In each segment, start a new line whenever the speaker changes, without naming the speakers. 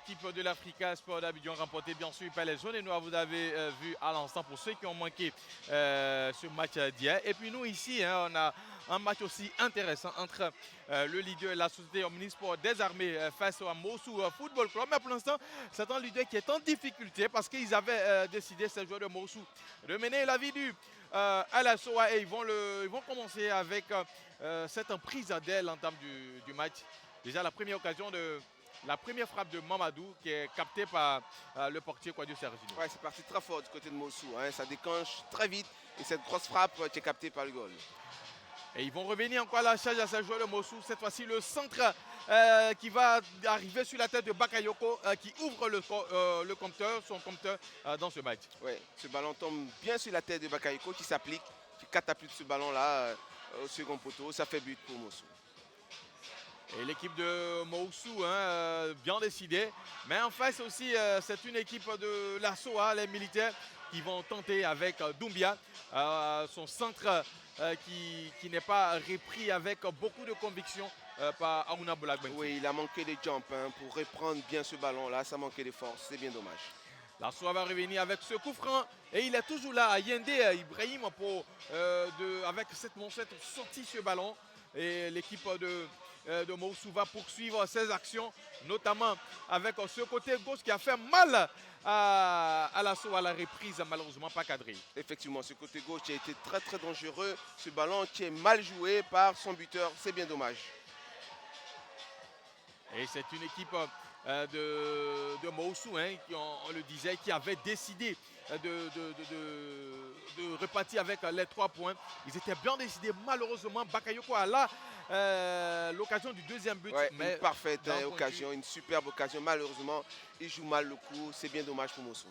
l'équipe de l'Africa Sport d'Abidjan remporté bien sûr par les jaunes et noirs. Vous avez vu à l'instant pour ceux qui ont manqué ce match d'hier. Et puis nous ici, hein, on a un match aussi intéressant entre le leader et la société Omnisport des armées face au Mossou Football Club. Mais pour l'instant, c'est un leader qui est en difficulté parce qu'ils avaient décidé, ces joueurs de Mossou, de mener la vie du à la SOA et ils vont commencer avec cette emprise dès l'entame du match. Déjà la première occasion la première frappe de Mamadou qui est captée par le portier Kouadio Sergino.
Ouais, c'est parti très fort du côté de Mossou. Hein. Ça déclenche très vite et cette grosse frappe qui est captée par le goal.
Et ils vont revenir encore à la charge à ces joueurs de Mossou. Cette fois-ci, le centre qui va arriver sur la tête de Bakayoko qui ouvre le compteur, son compteur dans ce match.
Ouais, ce ballon tombe bien sur la tête de Bakayoko qui s'applique, qui catapulte ce ballon-là au second poteau. Ça fait but pour Mossou.
Et l'équipe de Moussou, hein, bien décidée. Mais en face aussi, c'est une équipe de la SOA, les militaires, qui vont tenter avec Doumbia, son centre qui n'est pas repris avec beaucoup de conviction par Aouna Boulagbenki.
Oui, il a manqué de jump hein, pour reprendre bien ce ballon-là. Ça manquait de force, c'est bien dommage.
La SOA va revenir avec ce coup franc et il est toujours là à Yende Ibrahim pour, avec cette manchette sortir ce ballon. Et l'équipe de Moussou va poursuivre ses actions, notamment avec ce côté gauche qui a fait mal à la SOA à la reprise, malheureusement pas cadré.
Effectivement, ce côté gauche qui a été très très dangereux. Ce ballon qui est mal joué par son buteur, c'est bien dommage.
Et c'est une équipe de Moussou, hein, qui, on le disait, qui avait décidé de repartir avec les 3 points. Ils étaient bien décidés. Malheureusement, Bakayoko a là l'occasion du deuxième but.
Ouais,
mais
une parfaite occasion, une superbe occasion. Malheureusement, il joue mal le coup. C'est bien dommage pour Moussou.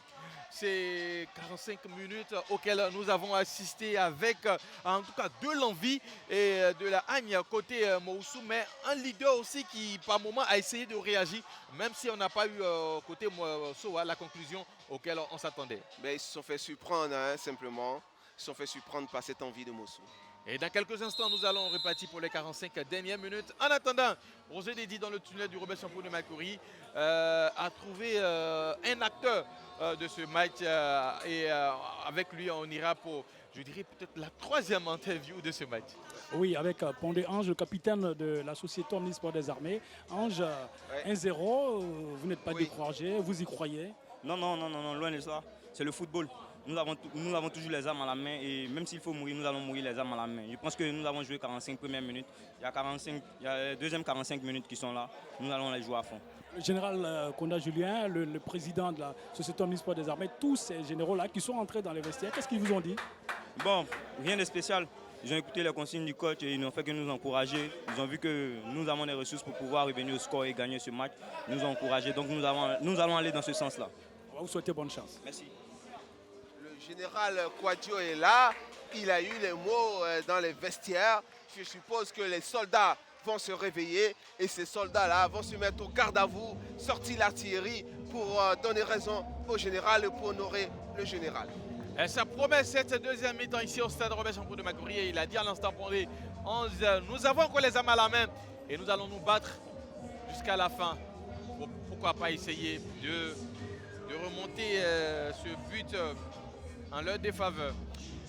C'est 45 minutes auxquelles nous avons assisté avec en tout cas de l'envie et de la haine côté Moussou, mais un leader aussi qui par moment a essayé de réagir, même si on n'a pas eu côté Soa la conclusion auquel on s'attendait.
Mais ils se sont fait surprendre hein, simplement. Ils se sont fait surprendre par cette envie de Moussou.
Et dans quelques instants, nous allons repartir pour les 45 dernières minutes. En attendant, Roger Dédi dans le tunnel du Robert Champoux de Macoury a trouvé un acteur de ce match et avec lui, on ira pour, je dirais, peut-être la 3e interview de ce match.
Oui, avec Pondé Ange, le capitaine de la société Omnisport des armées. Ange,
Ouais.
1-0, vous n'êtes pas découragé, vous y croyez?
Non, loin de ça. C'est le football. Nous avons toujours les armes à la main et même s'il faut mourir, nous allons mourir les armes à la main. Je pense que nous avons joué 45 premières minutes. Il y a les deuxièmes 45 minutes qui sont là. Nous allons les jouer à fond.
Le général Konda Julien, le président de la société Omnisport des armées, tous ces généraux-là qui sont entrés dans les vestiaires, qu'est-ce qu'ils vous ont dit?
Bon, rien de spécial. Ils ont écouté les consignes du coach et ils n'ont fait que nous encourager. Ils ont vu que nous avons les ressources pour pouvoir revenir au score et gagner ce match. Ils nous ont encouragés. Donc nous allons aller dans ce sens-là.
On va vous souhaiter bonne chance.
Merci.
Le général Kouadio est là. Il a eu les mots dans les vestiaires. Je suppose que les soldats vont se réveiller et ces soldats-là vont se mettre au garde à vous, sortir l'artillerie pour donner raison au général et pour honorer le général.
Et ça promet cette deuxième mi-temps ici au stade Robert Champoux de Macoury. Et il a dit à l'instant Pondé, nous avons encore les armes à la main et nous allons nous battre jusqu'à la fin. Pourquoi pas essayer de remonter ce but en leur défaveur.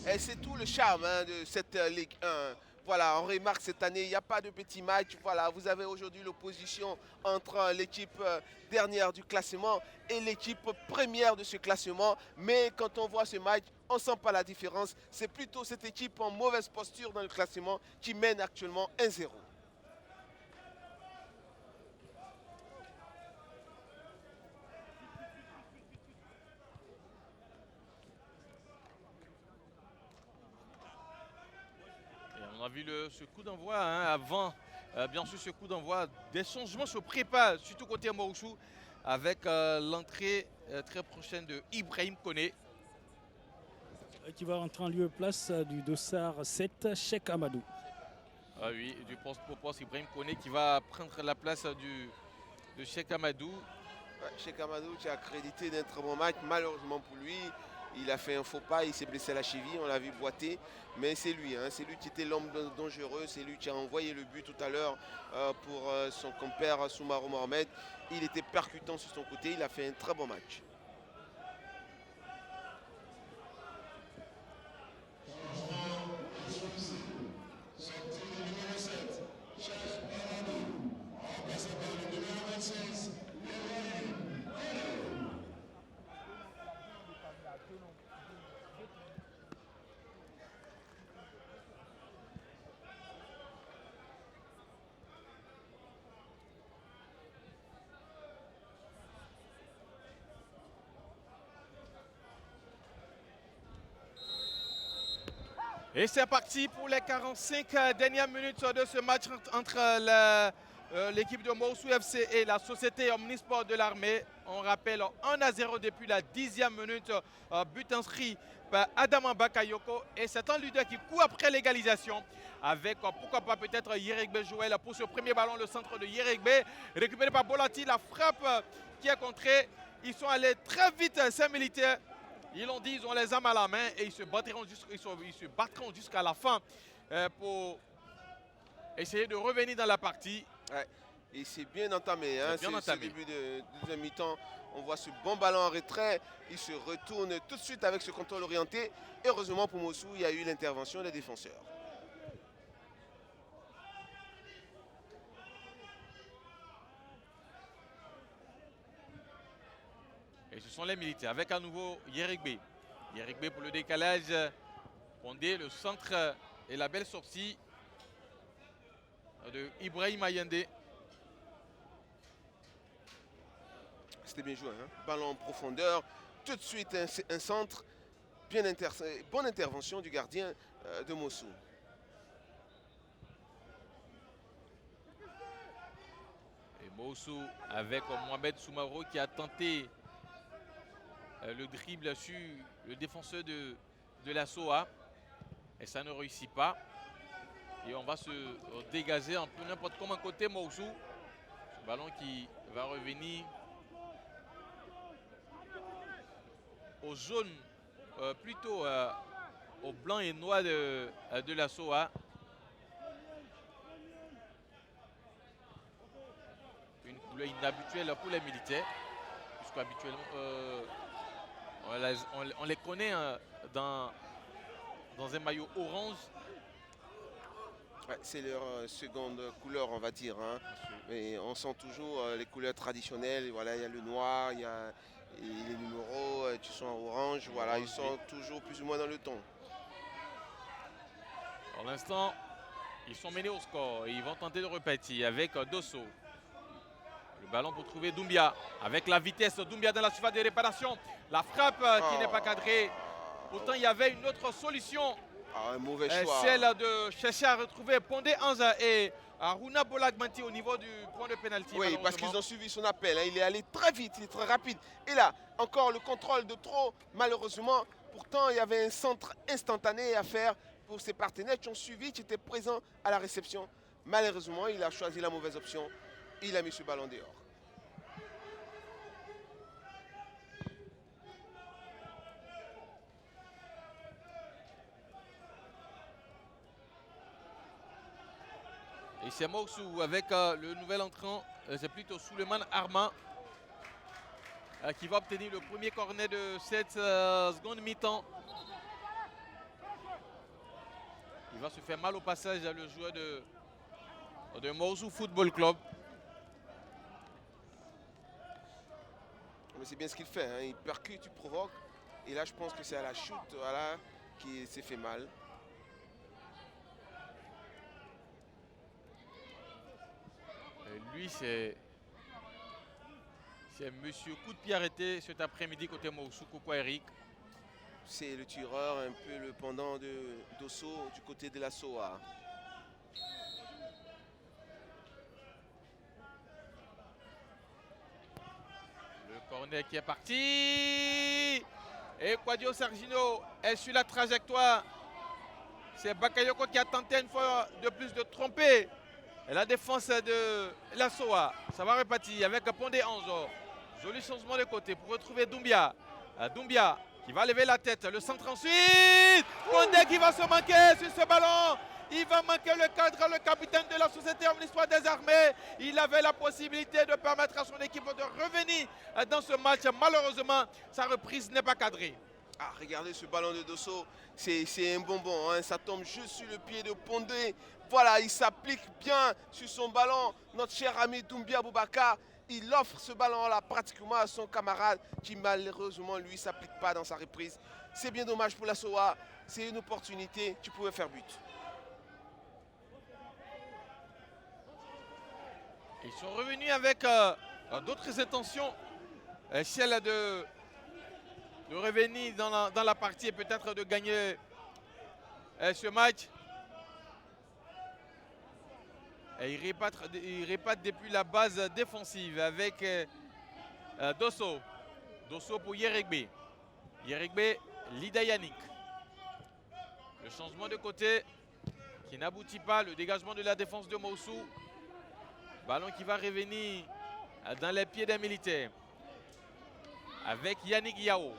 Et c'est tout le charme hein, de cette Ligue 1. Voilà, on remarque cette année, il n'y a pas de petits matchs. Voilà, vous avez aujourd'hui l'opposition entre l'équipe dernière du classement et l'équipe première de ce classement. Mais quand on voit ce match, on ne sent pas la différence. C'est plutôt cette équipe en mauvaise posture dans le classement qui mène actuellement 1-0.
On a vu ce coup d'envoi hein, avant, bien sûr ce coup d'envoi, des changements se préparent, surtout côté Moussou, avec l'entrée très prochaine de Ibrahim Koné.
Qui va rentrer en lieu et place du dossard 7, Cheikh Amadou.
Ah oui, du poste pour poste, Ibrahim Koné qui va prendre la place de Cheikh Amadou.
Ouais, Cheikh Amadou qui a accrédité d'un très bon match, malheureusement pour lui. Il a fait un faux pas, il s'est blessé à la cheville, on l'a vu boiter. Mais c'est lui, hein, c'est lui qui était l'homme dangereux, c'est lui qui a envoyé le but tout à l'heure pour son compère Soumaro Mohamed. Il était percutant sur son côté, il a fait un très bon match.
Et c'est parti pour les 45 dernières minutes de ce match entre l'équipe de Moussou FC et la société Omnisport de l'Armée. On rappelle 1-0 depuis la 10e minute, but inscrit par Adama Bakayoko. Et c'est un leader qui court après l'égalisation avec pourquoi pas peut-être Yeregbe Joël pour ce premier ballon, le centre de Yeregbe. Récupéré par Bolati, la frappe qui est contrée. Ils sont allés très vite, ces militaires. Ils l'ont dit, ils ont les armes à la main et ils se battront jusqu'à la fin pour essayer de revenir dans la partie.
Ouais. Et c'est bien entamé. Hein.
Bien entamé.
Ce début de deuxième mi-temps, on voit ce bon ballon en retrait. Il se retourne tout de suite avec ce contrôle orienté. Et heureusement pour Moussou, il y a eu l'intervention des défenseurs.
Et ce sont les militaires avec à nouveau Yeregbe. Yeregbe pour le décalage. Pondé, le centre et la belle sortie de Ibrahim Ayende.
C'était bien joué. Hein. Ballon en profondeur. Tout de suite un centre. Bonne intervention du gardien de Moussou.
Et Moussou avec Mohamed Soumaro qui a tenté le dribble sur le défenseur de la SOA. Et ça ne réussit pas. Et on va se dégager un peu n'importe comment côté Moussou. Ce ballon qui va revenir au jaune, plutôt au blanc et noir de la SOA. Une couleur inhabituelle pour les militaires. Puisqu'habituellement, on les connaît dans un maillot orange.
Ouais, c'est leur seconde couleur, on va dire. Hein. Mais on sent toujours les couleurs traditionnelles. Voilà, il y a le noir, il y a les numéros qui sont en orange. Voilà, ils sont toujours plus ou moins dans le ton.
Pour l'instant, ils sont menés au score et ils vont tenter de repartir avec Dosso. Le ballon pour trouver Doumbia. Avec la vitesse, Doumbia dans la surface de réparation. La frappe qui n'est pas cadrée. Pourtant, il y avait une autre solution.
Un mauvais choix.
Celle de chercher à retrouver Pondé Anza et Aruna Bolagmanti au niveau du point de pénalty.
Oui, parce qu'ils ont suivi son appel. Hein. Il est allé très vite, il est très rapide. Et là, encore le contrôle de trop, malheureusement. Pourtant, il y avait un centre instantané à faire pour ses partenaires qui ont suivi, qui étaient présents à la réception. Malheureusement, il a choisi la mauvaise option. Il a mis ce ballon dehors.
Et c'est Moussou avec le nouvel entrant, c'est plutôt Souleymane Arma qui va obtenir le premier corner de cette seconde mi-temps. Il va se faire mal au passage le joueur de Moussou Football Club.
Mais c'est bien ce qu'il fait, hein. Il percute, il provoque. Et là, je pense que c'est à la chute voilà, qui s'est fait mal.
Et lui, c'est monsieur coup de pied arrêté cet après-midi côté Moussou. Pourquoi Eric?
C'est le tireur, un peu le pendant de Dosso du côté de la SOA.
Le corner qui est parti. Et Quadio Sergino est sur la trajectoire. C'est Bakayoko qui a tenté une fois de plus de tromper la défense de la SOA. Ça va repartir avec Pondé Anzo. Joli changement de côté pour retrouver Doumbia. Doumbia qui va lever la tête. Le centre ensuite. Pondé qui va se manquer sur ce ballon. Il va manquer le cadre, le capitaine de la société omnisports des armées. Il avait la possibilité de permettre à son équipe de revenir dans ce match. Malheureusement, sa reprise n'est pas cadrée.
Ah, regardez ce ballon de Dosso, c'est un bonbon, hein. Ça tombe juste sur le pied de Pondé. Voilà, il s'applique bien sur son ballon. Notre cher ami Doumbia Boubacar, il offre ce ballon-là pratiquement à son camarade qui malheureusement, lui, ne s'applique pas dans sa reprise. C'est bien dommage pour la SOA, c'est une opportunité, tu pouvais faire but.
Ils sont revenus avec d'autres intentions, celle de revenir dans la partie et peut-être de gagner ce match. Et il répète depuis la base défensive avec Dosso. Dosso pour Yeregbe. Yeregbe, Lida Yannick. Le changement de côté qui n'aboutit pas. Le dégagement de la défense de Moussou. Ballon qui va revenir dans les pieds des militaires. Avec Yannick Yao.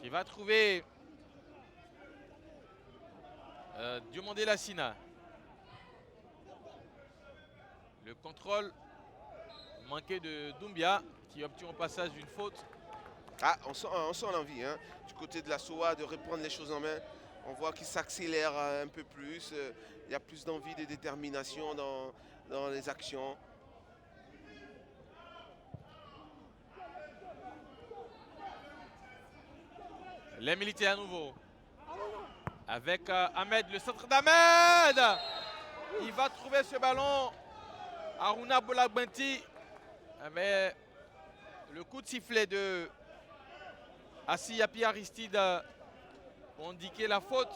Qui va trouver Diomandé Lassina. Le contrôle manqué de Doumbia qui obtient au passage une faute.
Ah, on sent l'envie, hein, du côté de la SOA de reprendre les choses en main. On voit qu'il s'accélère un peu plus. Il y a plus d'envie, de détermination dans les actions.
Les militaires à nouveau. Avec Ahmed, le centre d'Ahmed. Il va trouver ce ballon. Aruna Bolagbanti. Mais le coup de sifflet de Asiyapi Aristide pour indiquer la faute.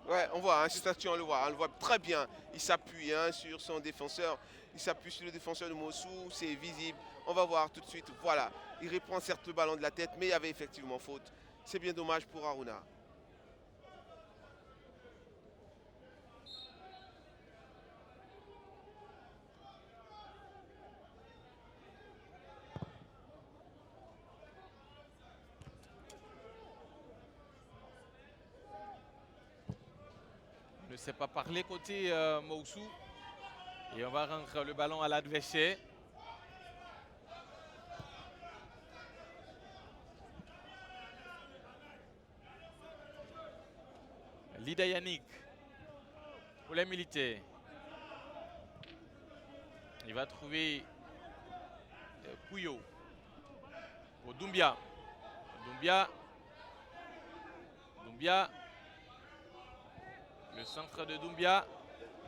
Ouais, on voit, hein, cette action, on le voit très bien. Il s'appuie, hein, sur son défenseur. Il s'appuie sur le défenseur de Moussou, c'est visible. On va voir tout de suite. Voilà, il reprend certes le ballon de la tête, mais il y avait effectivement faute. C'est bien dommage pour Aruna.
Ne sait pas parler côté Moussou. Et on va rendre le ballon à l'adversaire. Lida Yannick pour les militaires. Il va trouver Pouyo pour Doumbia. Doumbia. Le centre de Doumbia.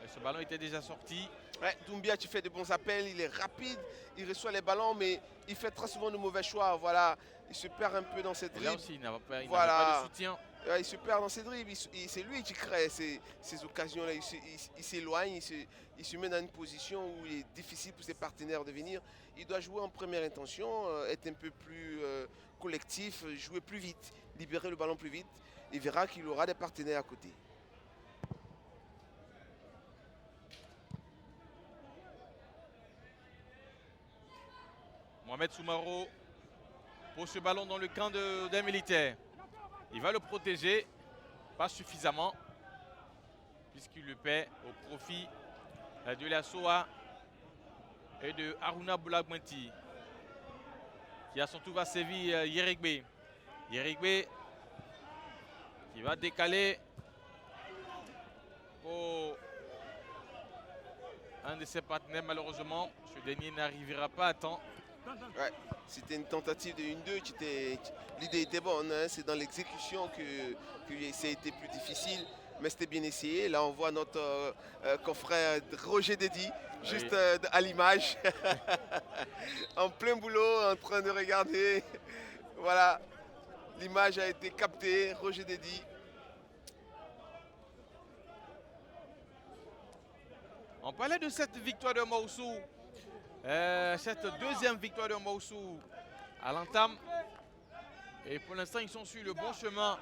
Ce ballon était déjà sorti.
Ouais, Doumbia, tu fais de bons appels, il est rapide, il reçoit les ballons, mais il fait très souvent de mauvais choix. Voilà, il se perd un peu dans cette dribble.
Là aussi, il n'avait
Voilà.
pas de soutien.
Ouais, il se perd dans ses dribbles, c'est lui qui crée ces occasions-là. Il s'éloigne, il se met dans une position où il est difficile pour ses partenaires de venir. Il doit jouer en première intention, être un peu plus collectif, jouer plus vite, libérer le ballon plus vite. Il verra qu'il aura des partenaires à côté.
Mohamed Soumaro pose ce ballon dans le camp d'un militaire. Il va le protéger, pas suffisamment, puisqu'il le paie au profit de la SOA et de Aruna Boulagmanti, qui à son tour va sévir Yeregbe. Yeregbe qui va décaler pour un de ses partenaires. Malheureusement, ce dernier n'arrivera pas à temps.
Ouais, c'était une tentative de 1-2. L'idée était bonne, hein, c'est dans l'exécution que ça a été plus difficile, mais c'était bien essayé. Là, on voit notre confrère Roger Dédy, juste à l'image, en plein boulot, en train de regarder. Voilà, l'image a été captée, Roger Dédy.
On parlait de cette victoire de Moussou. Cette deuxième victoire de Moussou à l'entame. Et pour l'instant, ils sont sur le bon chemin.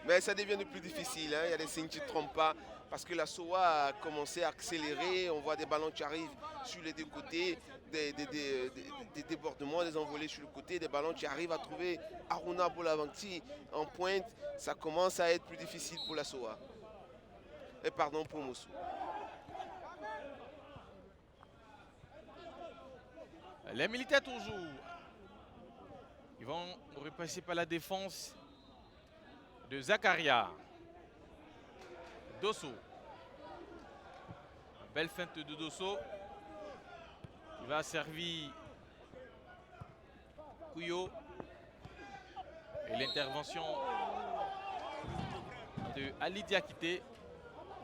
Mais ça devient de plus difficile, hein. Il y a des signes qui ne trompent pas. Parce que la SOA a commencé à accélérer. On voit des ballons qui arrivent sur les deux côtés. Des débordements, des envolées sur le côté. Des ballons qui arrivent à trouver Aruna Boulavanti en pointe. Ça commence à être plus difficile pour la SOA. Et pardon pour Moussou.
Les militaires toujours. Ils vont repasser par la défense de Zakaria. Dosso. Belle feinte de Dosso. Il va servir Kouyo. Et l'intervention de Ali Diakité.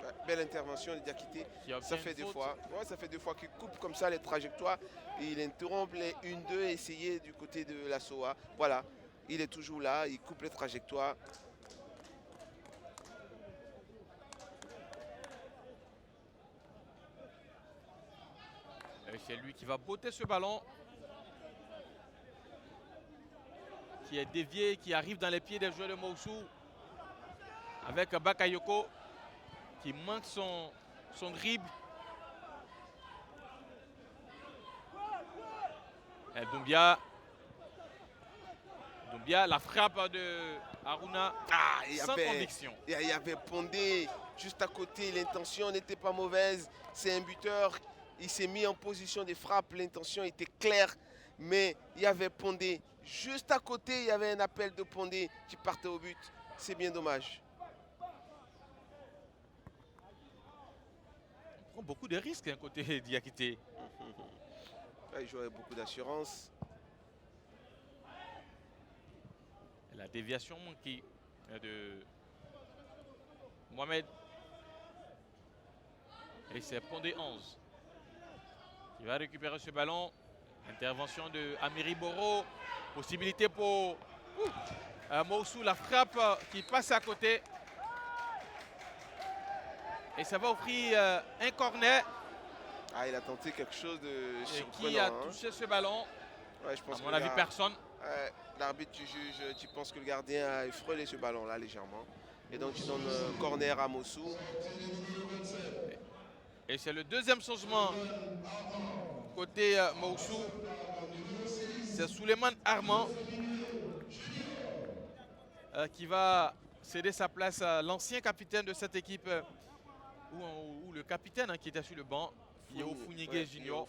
Ouais, belle intervention de Diakité. Ça fait deux fois. Ouais, ça fait 2 fois qu'il coupe comme ça les trajectoires. Et il interrompt les 1-2 et essayer du côté de la SOA. Voilà. Il est toujours là. Il coupe les trajectoires.
C'est lui qui va botter ce ballon. Qui est dévié, qui arrive dans les pieds des joueurs de Moussou. Avec Bakayoko qui manque son dribble. Et Doumbia, la frappe de Haruna sans conviction.
Il y avait Pondé juste à côté. L'intention n'était pas mauvaise. C'est un buteur. Il s'est mis en position de frappe. L'intention était claire. Mais il y avait Pondé. Juste à côté, il y avait un appel de Pondé qui partait au but. C'est bien dommage.
On prend beaucoup de risques côté Diakité.
Il jouait avec beaucoup d'assurance.
La déviation manquée de Mohamed. Et c'est Pondé 11. Il va récupérer ce ballon. Intervention de Amiri Boro. Possibilité pour Moussou. La frappe qui passe à côté. Et ça va offrir un corner.
Il a tenté quelque chose de surprenant.
Qui a touché ce ballon?
Ouais, je pense
à mon avis, personne.
L'arbitre, tu juges, tu penses que le gardien a effleuré ce ballon-là légèrement. Et donc, tu donnes corner à Moussou.
Et c'est le deuxième changement côté Moussou. C'est Souleymane Armand qui va céder sa place à l'ancien capitaine de cette équipe, ou le capitaine qui était sur le banc, Yeo Founigué Junior,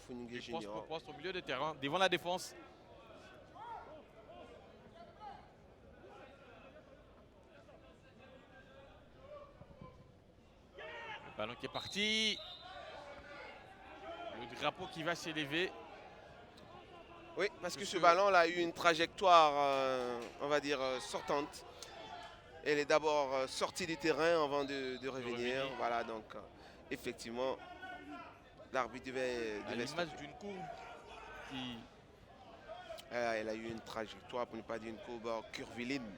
poste au milieu de terrain, devant la défense. Le ballon qui est parti. Le drapeau qui va s'élever.
Oui, parce que ce ballon-là a eu une trajectoire, on va dire, sortante. Elle est d'abord sortie du terrain avant de revenir. Voilà, donc effectivement, l'arbitre devait
à l'image d'une courbe qui...
elle a eu une trajectoire, pour ne pas dire une courbe curviline.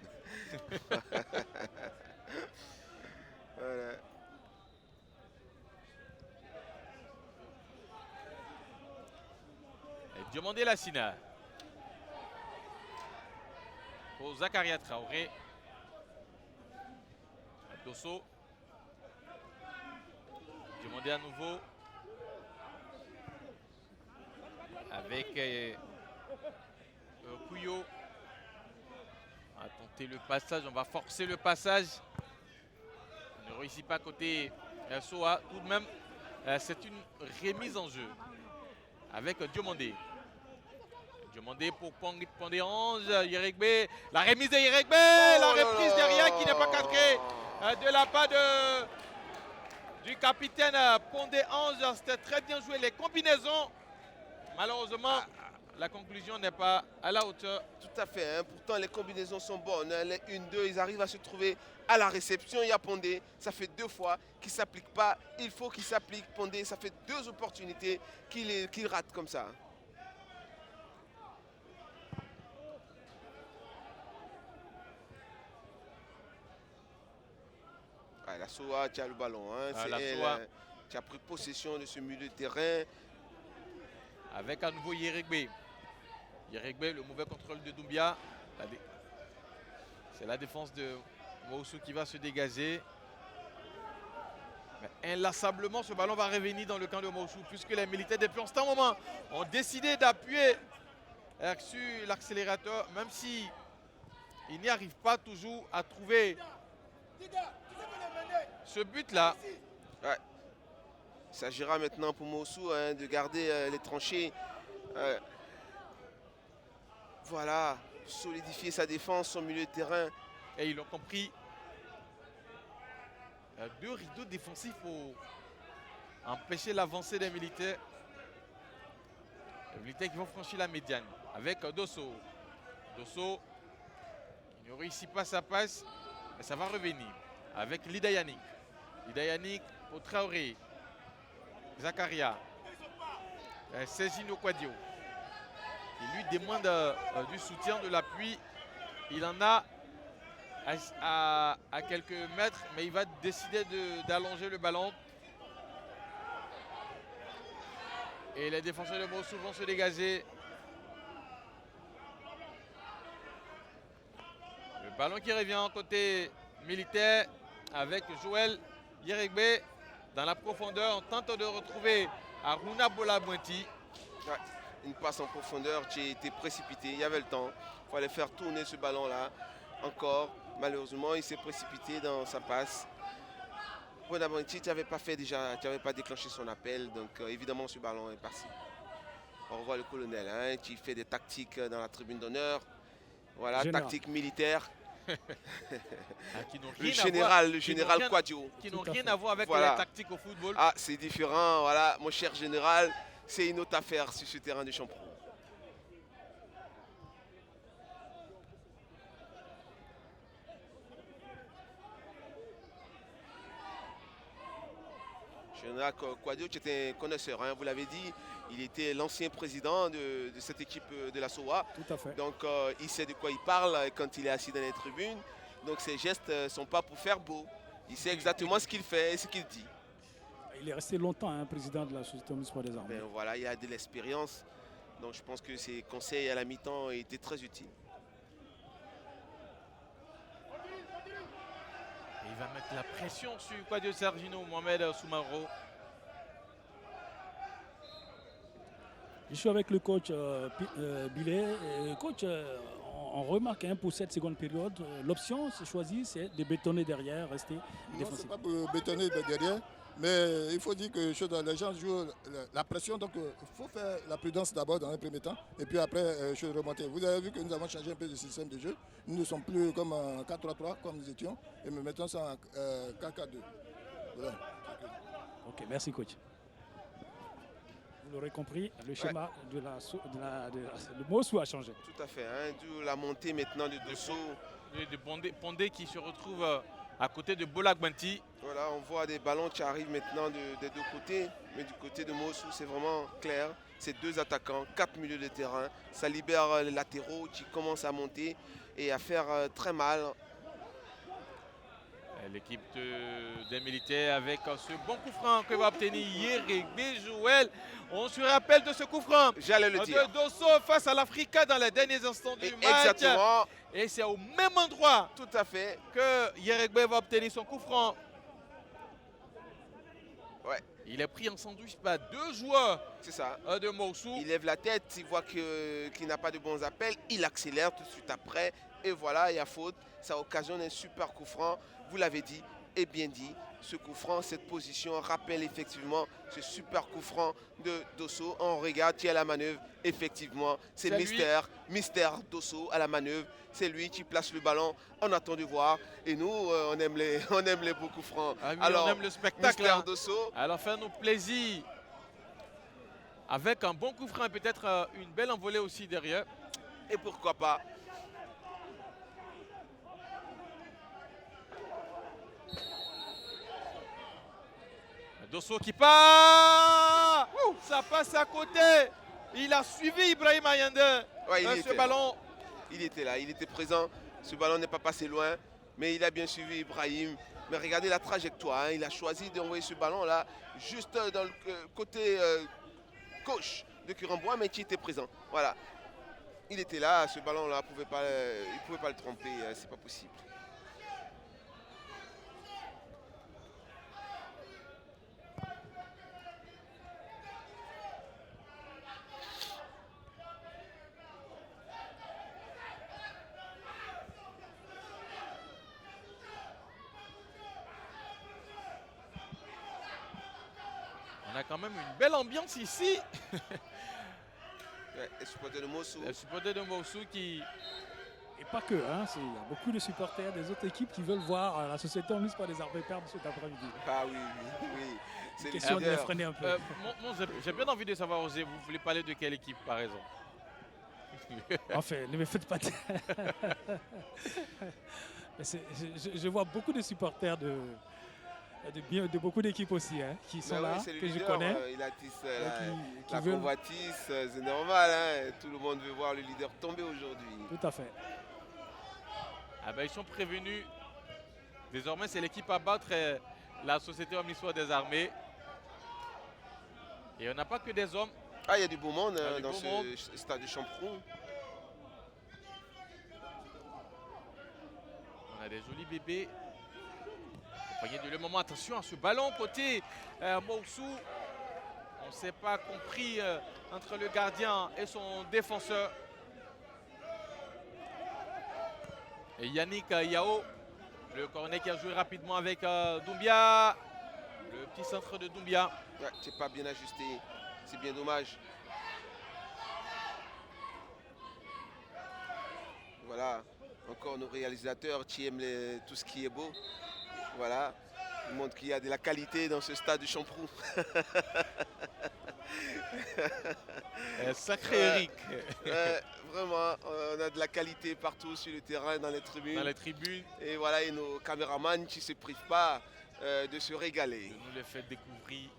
Voilà.
Diomandé Lassina. Pour Zakaria Traoré. Dosso. Diomandé à nouveau. Avec Kouyo. On va tenter le passage. On va forcer le passage. On ne réussit pas côté Soa. Tout de même, c'est une remise en jeu. Avec Diomandé. Diomandé pour Pondé 11, Yerekbe, la remise de Yerekbe, la reprise derrière qui n'est pas cadrée de la part du capitaine Pondé 11. C'était très bien joué, les combinaisons. Malheureusement, la conclusion n'est pas à la hauteur.
Tout à fait, hein. Pourtant les combinaisons sont bonnes. Hein. Les 1-2, ils arrivent à se trouver à la réception. Il y a Pondé, ça fait 2 fois qu'il ne s'applique pas. Il faut qu'il s'applique. Pondé, ça fait 2 opportunités qu'il rate comme ça. La SOA, tu as le ballon. Hein. C'est elle qui a pris possession de ce milieu de terrain.
Avec à nouveau Yerekbe. Yerekbe, le mauvais contrôle de Doumbia. C'est la défense de Moussou qui va se dégager. Mais inlassablement, ce ballon va revenir dans le camp de Moussou, puisque les militaires, depuis un certain moment, ont décidé d'appuyer sur l'accélérateur, même si ils n'y arrivent pas toujours à trouver ce but-là.
Ouais. Il s'agira maintenant pour Mossou hein, de garder les tranchées. Euh, voilà, solidifier sa défense, son milieu de terrain.
Et ils l'ont compris. Deux rideaux défensifs pour empêcher l'avancée des militaires. Les militaires qui vont franchir la médiane avec Dosso. Dosso qui ne réussit pas sa passe, mais ça va revenir avec Lida Yannick. Lida Yannick au Traoré. Zakaria. Cezino Quadio. Il lui demande du soutien, de l'appui. Il en a à quelques mètres, mais il va décider d'allonger le ballon. Et les défenseurs de Mossou vont se dégager. Le ballon qui revient côté militaire avec Joël Yeregbe dans la profondeur. On tente de retrouver Aruna Bolabouenti.
Ouais, une passe en profondeur qui a été précipitée. Il y avait le temps. Il fallait faire tourner ce ballon-là. Encore, malheureusement, il s'est précipité dans sa passe. Bonaventure, tu n'avais pas fait déjà, tu n'avais pas déclenché son appel. Donc évidemment, ce ballon est passé. On revoit le colonel hein, qui fait des tactiques dans la tribune d'honneur. Voilà,
Général.
tactique militaire.
Qui n'ont
Le général Quadio.
Qui n'ont rien à voir avec
Voilà.
la tactique au football.
Ah, c'est différent. Voilà, mon cher général, c'est une autre affaire sur ce terrain de Champrou. Général Quadio, tu étais un connaisseur, hein, vous l'avez dit. Il était l'ancien président de cette équipe de la SOA.
Tout à fait.
Donc il sait de quoi il parle quand il est assis dans les tribunes. Donc ses gestes ne sont pas pour faire beau. Il sait exactement ce qu'il fait et ce qu'il dit.
Il est resté longtemps président de la Société municipale des armées.
Ben, voilà, il a de l'expérience. Donc je pense que ses conseils à la mi-temps étaient très utiles.
Et il va mettre la pression sur Quadio Sergino, Mohamed Soumaro.
Je suis avec le coach Billet. Coach, on remarque pour cette seconde période, l'option c'est choisie, c'est de bétonner derrière, rester
Non,
défensif.
c'est pas pour bétonner derrière, mais il faut dire que les gens jouent la pression, donc il faut faire la prudence d'abord dans un premier temps, et puis après, je vais remonter. Vous avez vu que nous avons changé un peu de système de jeu. Nous ne sommes plus comme en 4-3-3 comme nous étions, et nous mettons ça en 4-4-2. Voilà.
Ok, merci coach. Vous l'aurez compris, le schéma de Mossou a changé.
Tout à fait, hein, d'où la montée maintenant de Dosso.
De Pondé qui se retrouve à côté de Bolagbanti.
Voilà, on voit des ballons qui arrivent maintenant des deux côtés, mais du côté de Mossou, c'est vraiment clair. C'est deux attaquants, 4 milieux de terrain. Ça libère les latéraux qui commencent à monter et à faire très mal.
L'équipe des militaires avec ce bon coup franc que va obtenir Yeregbe Joël. On se rappelle de ce coup franc
J'allais le dire.
de Dosso face à l'Africa dans les derniers instants du match.
Exactement,
Et c'est au même endroit
tout à fait.
que Yeregbe va obtenir son coup franc.
Ouais,
Il est pris en sandwich par deux joueurs
c'est ça.
de Mossou.
Il lève la tête, il voit qu'il n'a pas de bons appels, il accélère tout de suite après. Et voilà, il y a faute. Ça occasionne un super coup franc. Vous l'avez dit et bien dit. Ce coup franc, cette position rappelle effectivement ce super coup franc de Dosso. On regarde qui est à la manœuvre. Effectivement, c'est Mister Dosso à la manœuvre. C'est lui qui place le ballon. On attend de voir. Et nous, on aime les beaux coups francs.
Ah oui,
Alors,
on aime le spectacle.
Mister
Hein.
Dosso.
Alors fais-nous plaisir. Avec un bon coup franc et peut-être une belle envolée aussi derrière.
Et pourquoi pas.
Dosso qui part. Ça passe à côté. Il a suivi Ibrahim Ayande.
Ouais,
Ce ballon.
Il était là, il était présent. Ce ballon n'est pas passé loin, mais il a bien suivi Ibrahim. Mais regardez la trajectoire, hein. Il a choisi d'envoyer ce ballon-là juste dans le côté gauche de Kurambois, mais qui était présent. Voilà. Il était là, ce ballon-là, il ne pouvait pas le tromper, c'est pas possible.
On a quand même une belle ambiance ici.
Ouais, les supporters de Mossou.
Les supporters de Mossou qui...
Et pas que, hein, il y a beaucoup de supporters des autres équipes qui veulent voir la société Omnisport des Armées perdre cet après-midi.
Ah oui, oui, oui. C'est
Question de les
leader.
freiner un peu.
J'ai bien envie de savoir, Osé, vous voulez parler de quelle équipe par exemple?
Enfin, ne me faites pas... Mais je vois beaucoup de supporters de beaucoup d'équipes aussi, hein, qui sont
Mais
là,
oui, c'est le
que je
leader,
connais.
il attise
qui
la
veulent...
convoitise, c'est normal. Hein. Tout le monde veut voir le leader tomber aujourd'hui.
Tout à fait.
Ah ben, ils sont prévenus. Désormais, c'est l'équipe à battre, la Société Omnisport des Armées. Et on n'a pas que des hommes.
Ah, il y a du beau monde
Il y a du
dans
beau
ce
monde.
stade de Champroux.
On a des jolis bébés. Accompagné de le moment. Attention à ce ballon côté Mossou. On ne s'est pas compris entre le gardien et son défenseur. Et Yannick Yao, le cornet qui a joué rapidement avec Doumbia. Le petit centre de Doumbia.
Ouais, c'est pas bien ajusté. C'est bien dommage. Voilà. Encore nos réalisateurs qui aiment tout ce qui est beau. Voilà. Ils montrent qu'il y a de la qualité dans ce stade de Champroux.
Sacré Eric.
Vraiment, on a de la qualité partout sur le terrain, dans les tribunes.
Dans les tribunes.
Et voilà, et nos caméramans qui ne se privent pas de se régaler.
De nous les faire découvrir.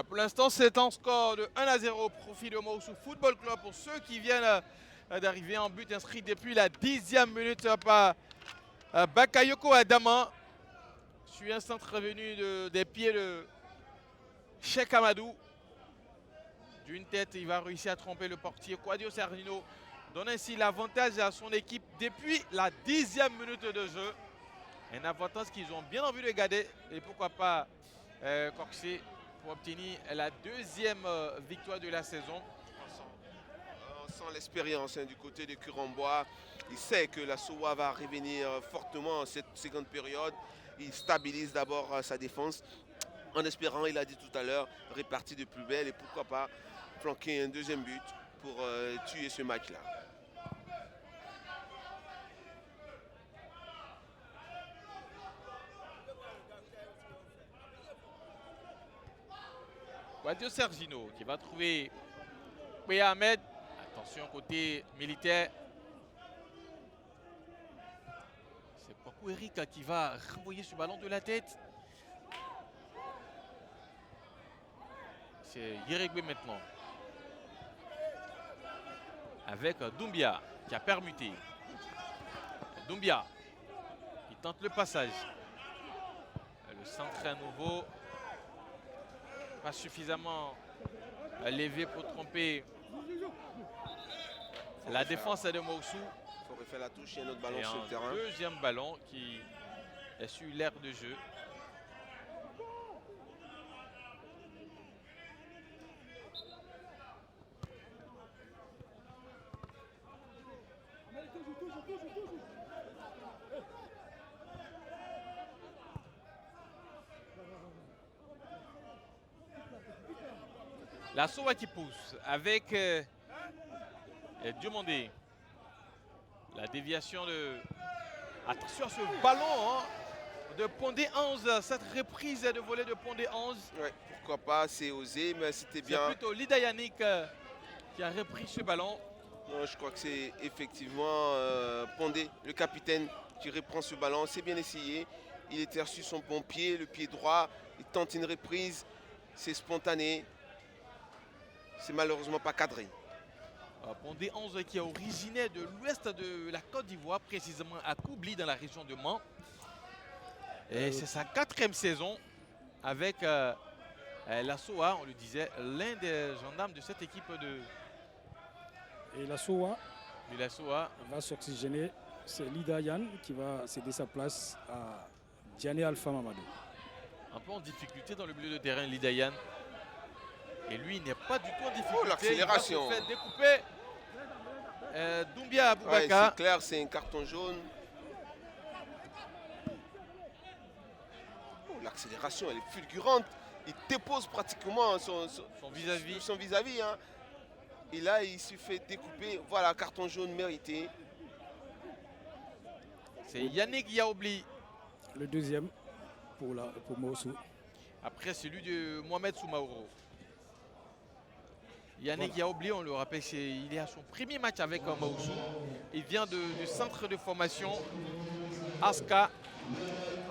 Pour l'instant, c'est un score de 1-0 au profit de Mossou Football Club pour ceux qui viennent d'arriver en but inscrit depuis la 10e minute par Bakayoko Adama. Sur un centre revenu des pieds de Cheikh Amadou. D'une tête, il va réussir à tromper le portier. Quadio Sardino donne ainsi l'avantage à son équipe depuis la 10e minute de jeu. Un avantage qu'ils ont bien envie de garder et pourquoi pas corser pour obtenir la 2e victoire de la saison.
On sent l'expérience du côté de Curambois. Il sait que la SOA va revenir fortement en cette seconde période. Il stabilise d'abord sa défense en espérant, il a dit tout à l'heure, répartir de plus belle et pourquoi pas flanquer un 2e but pour tuer ce match-là.
Quadio Sergino qui va trouver Péa Ahmed. Attention côté militaire. C'est Kwaku Eric qui va renvoyer ce ballon de la tête. C'est Yeregbe maintenant. Avec Doumbia qui a permuté. Doumbia qui tente le passage. Le centre à nouveau. Pas suffisamment levé pour tromper la défense de Mossou.
Il faut refaire la touche, il y a un autre ballon
Et
sur le terrain.
2e ballon qui est sur l'aire de jeu. La SOA qui pousse avec Diomandé. La déviation de... Attention à ce ballon de Pondé 11. Cette reprise de volée de Pondé 11.
Ouais, pourquoi pas, c'est osé, mais c'était
C'est
bien.
plutôt Lida Yannick qui a repris ce ballon.
Non, je crois que c'est effectivement Pondé, le capitaine, qui reprend ce ballon. C'est bien essayé. Il était sur son bon pied, le pied droit. Il tente une reprise. C'est spontané. C'est malheureusement pas cadré.
Pondé 11 qui est originaire de l'ouest de la Côte d'Ivoire, précisément à Koubli dans la région de Mans. Et c'est sa 4e saison avec la SOA, on le disait, l'un des gendarmes de cette équipe
Et la SOA
de la SOA.
va s'oxygéner. C'est Lida Yann qui va céder sa place à Diané Alpha Mamadou.
Un peu en difficulté dans le milieu de terrain, Lidayan. Et lui, il n'est pas du tout en difficulté.
Oh, l'accélération.
Il va se faire découper. Doumbia
Ouais,
Aboubaka.
c'est clair, c'est un carton jaune. l'accélération, elle est fulgurante. Il dépose pratiquement son
vis-à-vis.
son vis-à-vis, hein. Et là, il se fait découper. Voilà, carton jaune mérité.
C'est Yannick Yaoubli.
Le deuxième pour Moussou.
Après celui de Mohamed Soumaoro. Yannick Yaoubli, on le rappelle, il est à son premier match avec Moussou. Il vient du centre de formation Aska,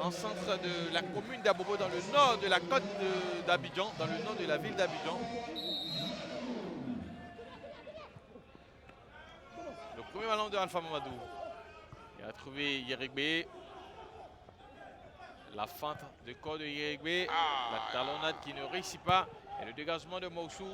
en centre de la commune d'Abobo, dans le nord de la côte d'Abidjan, dans le nord de la ville d'Abidjan. Le premier ballon de Alpha Mamadou. Il a trouvé Yeregbe. La feinte de corps de Yeregbe. La talonnade qui ne réussit pas. Et le dégagement de Moussou.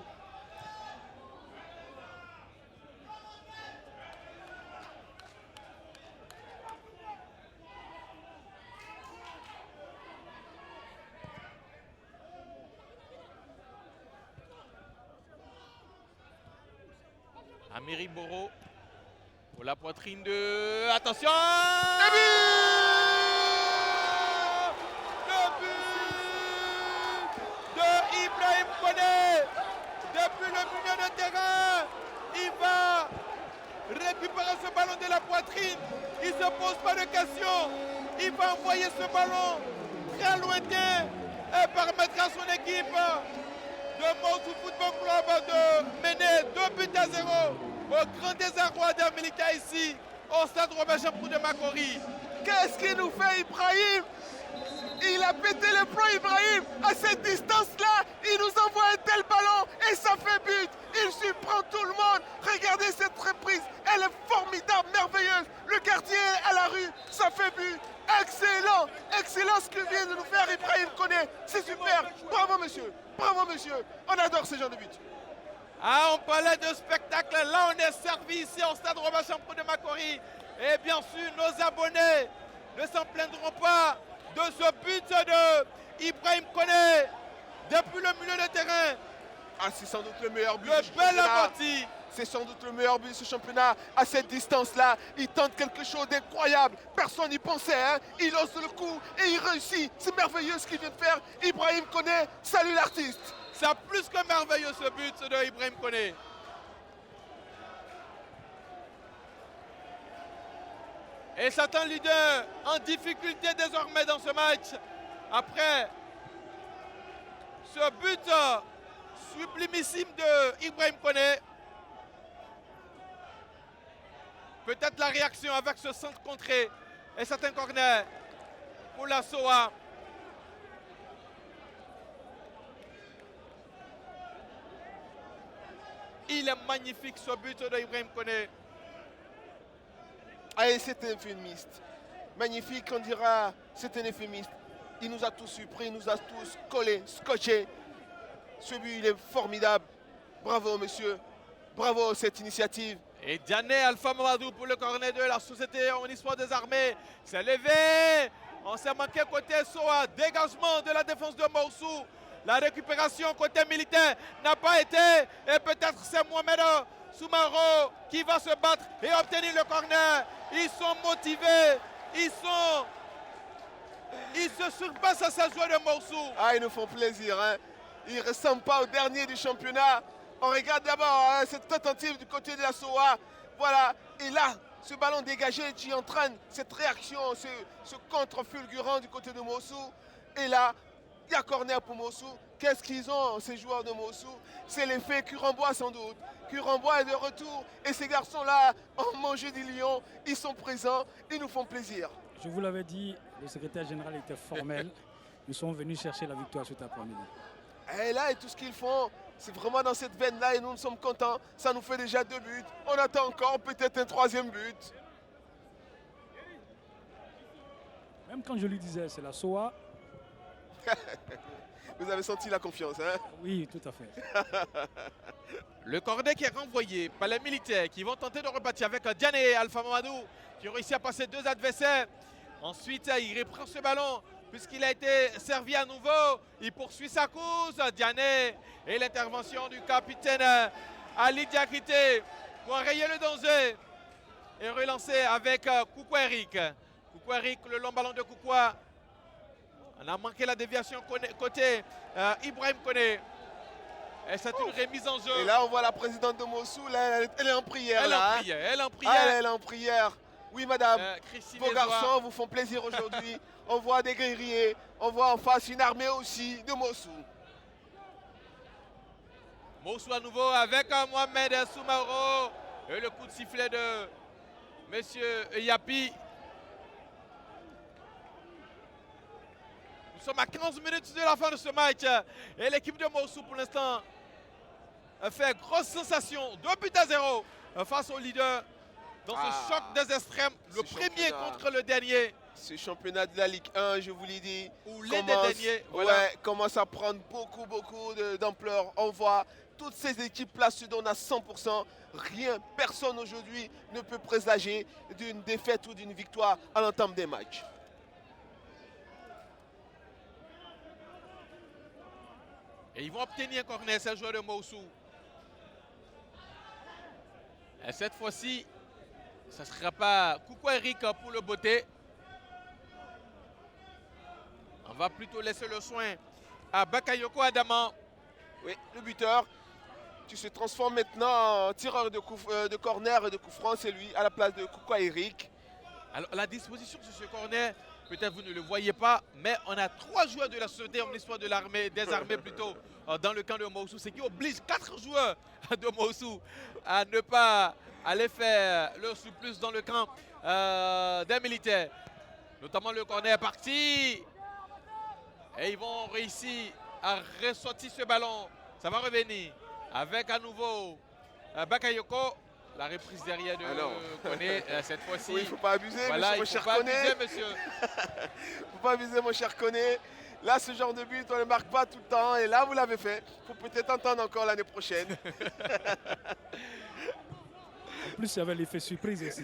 Amiri Boro pour la poitrine de... Attention! Le but de Ibrahim Koné! Depuis le milieu de terrain, il va récupérer ce ballon de la poitrine. Il ne se pose pas de questions. Il va envoyer ce ballon très lointain et permettre à son équipe de Moussou Football Club de mener 2-0 au grand désarroi des militaires ici au stade Robert Champrou de Makori.
Qu'est-ce qu'il nous fait, Ibrahim? Il a pété le plomb, Ibrahim. À cette distance-là, il nous envoie un tel ballon et ça fait but. Il surprend tout le monde. Regardez cette reprise. Elle est formidable, merveilleuse. Le gardien à la rue, ça fait but. Excellent, excellent ce que vient de nous faire Ibrahim Koné. C'est super. Bravo, monsieur. Bravo, monsieur. On adore ce genre de but.
Ah, on parlait de spectacle. Là, on est servi ici au stade Robert Champrou de Makori. Et bien sûr, nos abonnés ne s'en plaindront pas de ce but de Ibrahim Koné depuis le milieu de terrain.
Ah, c'est sans doute le meilleur but.
Le bel amorti.
C'est sans doute le meilleur but de ce championnat. À cette distance-là, il tente quelque chose d'incroyable. Personne n'y pensait, hein. Il ose le coup et il réussit. C'est merveilleux ce qu'il vient de faire. Ibrahim Koné, salut l'artiste.
C'est plus que merveilleux ce but de Ibrahim Koné. Et c'est un leader en difficulté désormais dans ce match. Après ce but sublimissime de Ibrahim Koné. Peut-être la réaction avec ce centre contré et certains corners pour la SOA. Il est magnifique ce but de Ibrahim Koné.
Allez, c'est un euphémiste. Magnifique, on dira, c'est un euphémiste. Il nous a tous surpris, il nous a tous collés, scotchés. Ce but, il est formidable. Bravo, monsieur. Bravo, cette initiative.
Et Diané Alpha Mamadou pour le corner de la société en histoire des armées. C'est levé. On s'est manqué côté SOA. Dégagement de la défense de Moussou. La récupération côté militaire n'a pas été. Et peut-être c'est Mohamed Soumaoro qui va se battre et obtenir le corner. Ils sont motivés. Ils se surpassent à ces joueurs de Moussou.
Ah, ils nous font plaisir, hein. Ils ne ressemblent pas au dernier du championnat. On regarde d'abord, hein, cette tentative du côté de la SOA. Voilà. Et là, ce ballon dégagé qui entraîne cette réaction, ce contre fulgurant du côté de Moussou. Et là, il y a corner pour Moussou. Qu'est-ce qu'ils ont, ces joueurs de Moussou? C'est l'effet Curambois sans doute. Curambois est de retour. Et ces garçons-là ont mangé des lions. Ils sont présents. Ils nous font plaisir.
Je vous l'avais dit, le secrétaire général était formel. Nous sommes venus chercher la victoire cet après-midi.
Et là, et tout ce qu'ils font, c'est vraiment dans cette veine-là et nous sommes contents. Ça nous fait déjà 2 buts. On attend encore peut-être un 3e but.
Même quand je lui disais, c'est la SOA.
Vous avez senti la confiance, hein?
Oui, tout à fait.
Le corner qui est renvoyé par les militaires qui vont tenter de repartir avec Diané Alpha Mamadou qui ont réussi à passer 2 adversaires. Ensuite, il reprend ce ballon puisqu'il a été servi à nouveau. Il poursuit sa course. Diané et l'intervention du capitaine Ali Diakité pour enrayer le danger et relancer avec Koukou Eric. Koukou Eric, le long ballon de Koukou On a manqué la déviation côté Ibrahim Koné. Et c'est une remise en jeu.
Et là, on voit la présidente de Mossoul, elle est en prière.
Elle
là,
en
hein.
prière, elle en
Ah,
prière.
elle est en prière. Oui, madame.
Christine
Vos
Ezoa.
garçons vous font plaisir aujourd'hui. On voit des guerriers. On voit en face une armée aussi de Mossoul.
Moussou à nouveau avec Mohamed Soumaoro. Et le coup de sifflet de Monsieur Yapi. Nous sommes à 15 minutes de la fin de ce match. Et l'équipe de Moussou pour l'instant fait grosse sensation. 2-0 face au leader dans ce choc des extrêmes. Le premier contre le dernier.
Ce championnat de la Ligue 1, je vous l'ai dit,
Ou les derniers. Voilà.
Ouais, commence à prendre beaucoup d'ampleur. On voit toutes ces équipes-là se donnent à 100%. Rien, personne aujourd'hui ne peut présager d'une défaite ou d'une victoire à l'entame des matchs.
Et ils vont obtenir un corner, ces joueurs de Moussou. Et cette fois-ci, ça ne sera pas Koukou Eric pour le beauté. On va plutôt laisser le soin à Bakayoko Adama.
Oui, le buteur qui se transforme maintenant en tireur de corner et de coup franc, c'est lui à la place de Koukou Eric.
Alors la disposition sur ce corner, peut-être vous ne le voyez pas, mais on a 3 joueurs de la société en histoire de l'armée, des armées plutôt, dans le camp de Moussou, ce qui oblige 4 joueurs de Moussou à ne pas aller faire leur surplus dans le camp des militaires. Notamment le corner est parti. Et ils vont réussir à ressortir ce ballon. Ça va revenir avec à nouveau Bakayoko. La reprise derrière de Koné cette fois-ci.
Oui, il ne faut pas abuser,
voilà,
mon cher
pas
Koné.
abuser, monsieur.
Il ne faut pas abuser, mon cher Koné. Là, ce genre de but, on ne le marque pas tout le temps. Et là, vous l'avez fait. Il faut peut-être entendre encore l'année prochaine.
En plus, il y avait l'effet surprise aussi.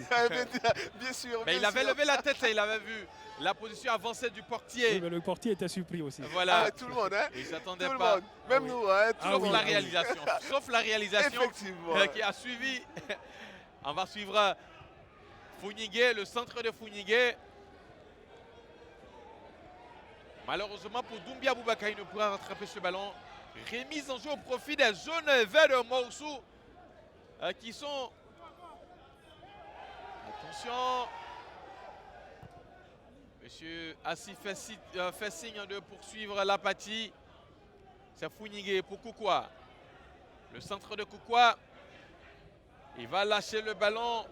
Bien sûr.
Mais
bien
il avait
sûr.
levé la tête et il avait vu la position avancée du portier.
Oui, mais le portier était surpris aussi.
Voilà.
Ah, tout le monde, hein.
Il ne s'attendait
Tout le
pas.
monde. Même nous, hein. Tout
Sauf
le
la
monde.
réalisation. Sauf la réalisation
Effectivement.
qui a suivi. On va suivre Founigué, le centre de Founigué. Malheureusement pour Doumbia Boubacar, il ne pourra rattraper ce ballon. Remise en jeu au profit des jaunes verts de Moussou qui sont... Attention. Monsieur Assi fait signe de poursuivre la partie. C'est Founigué pour Koukoua. Le centre de Koukoua. Il va lâcher le ballon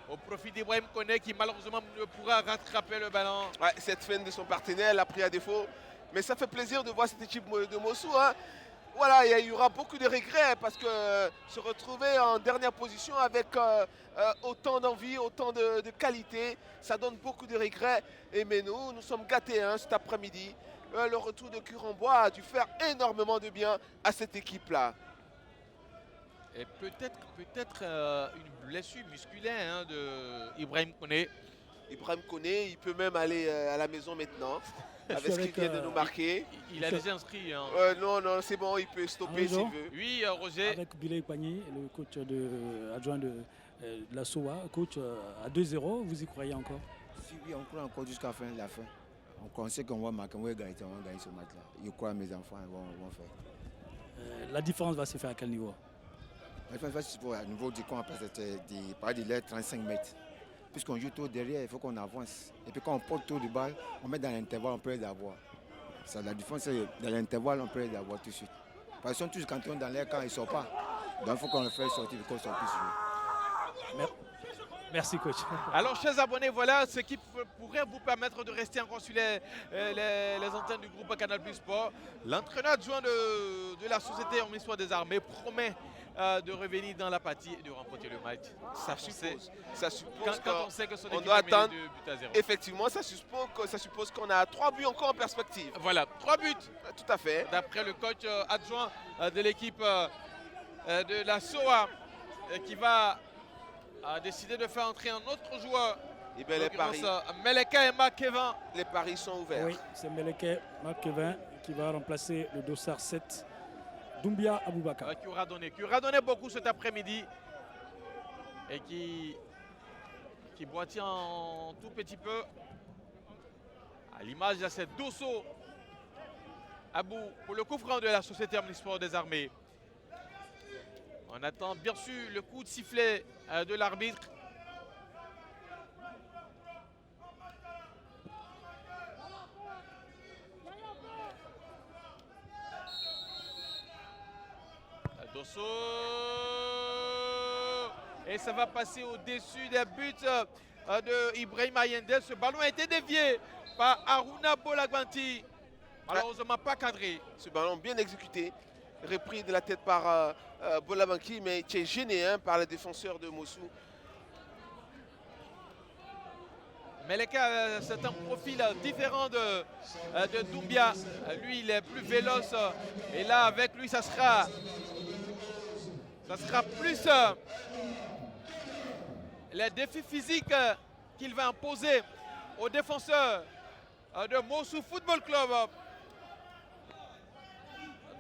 au profit d'Ibrahim Koné qui malheureusement ne pourra rattraper le ballon.
Ouais, cette fin de son partenaire l'a pris à défaut. Mais ça fait plaisir de voir cette équipe de Moussou. Hein. Voilà, il y aura beaucoup de regrets parce que se retrouver en dernière position avec autant d'envie, autant de qualité, ça donne beaucoup de regrets. Mais nous sommes gâtés hein, cet après-midi. Le retour de Curambois a dû faire énormément de bien à cette équipe-là.
Et peut-être une blessure musculaire hein, de Ibrahim Koné.
Ibrahim Koné, il peut même aller à la maison maintenant. Avec ce qu'il
avec,
vient de nous marquer.
Il a déjà inscrit. Hein.
Non, c'est bon, il peut stopper s'il veut.
Oui, Roger.
Avec Billy Pagny, le coach adjoint de la SOA, coach à 2-0, vous y croyez encore?
Si oui, on croit encore jusqu'à la fin. On sait qu'on va marquer, on va gagner ce match-là. Je crois que mes enfants vont faire.
La différence va se faire à quel niveau?
La différence va se faire au niveau du camp, par les 35 mètres. Puisqu'on joue tôt derrière, il faut qu'on avance. Et puis quand on porte tôt du bal, on met dans l'intervalle, on peut les avoir. Ça, la différence, c'est dans l'intervalle, on peut les avoir tout de suite. Parce qu'ils sont tous cantons dans l'air quand ils ne sortent pas. Donc il faut qu'on les fasse sortir pour qu'on puisse jouer.
Merci coach.
Alors chers abonnés, voilà ce qui pourrait vous permettre de rester encore sur les antennes du groupe Canal Plus Sport. L'entraîneur adjoint de la société en histoire des armées promet de revenir dans la partie et de remporter le match.
Ça suppose
quand on sait que son
on
équipe
doit
est menée
attendre.
de but à 0.
Effectivement, ça suppose qu'on a 3 buts encore en perspective.
Voilà, 3 buts.
Tout à fait.
D'après le coach adjoint de l'équipe de la SOA qui va décider de faire entrer un autre joueur.
Et bien les paris.
Meleka et Makevin.
Les paris sont ouverts.
Oui, c'est Meleke Makevin qui va remplacer le dossard 7, Doumbia Aboubakar.
Qui aura donné beaucoup cet après-midi et qui boitit un tout petit peu à l'image de cette Dosso Abou pour le coup franc de la Société Omnisport des Armées. On attend bien sûr le coup de sifflet de l'arbitre. Dosso. Et ça va passer au-dessus des buts de Ibrahim Ayende. Ce ballon a été dévié par Aruna Bolagbanti. Malheureusement pas cadré.
Ce ballon bien exécuté, repris de la tête par Bolabanki, mais qui est gêné par les défenseurs de Mossou.
Meleka, c'est un profil différent de Doumbia. Lui, il est plus véloce. Et là, avec lui, ça sera plus les défis physiques qu'il va imposer aux défenseurs de Mossou Football Club.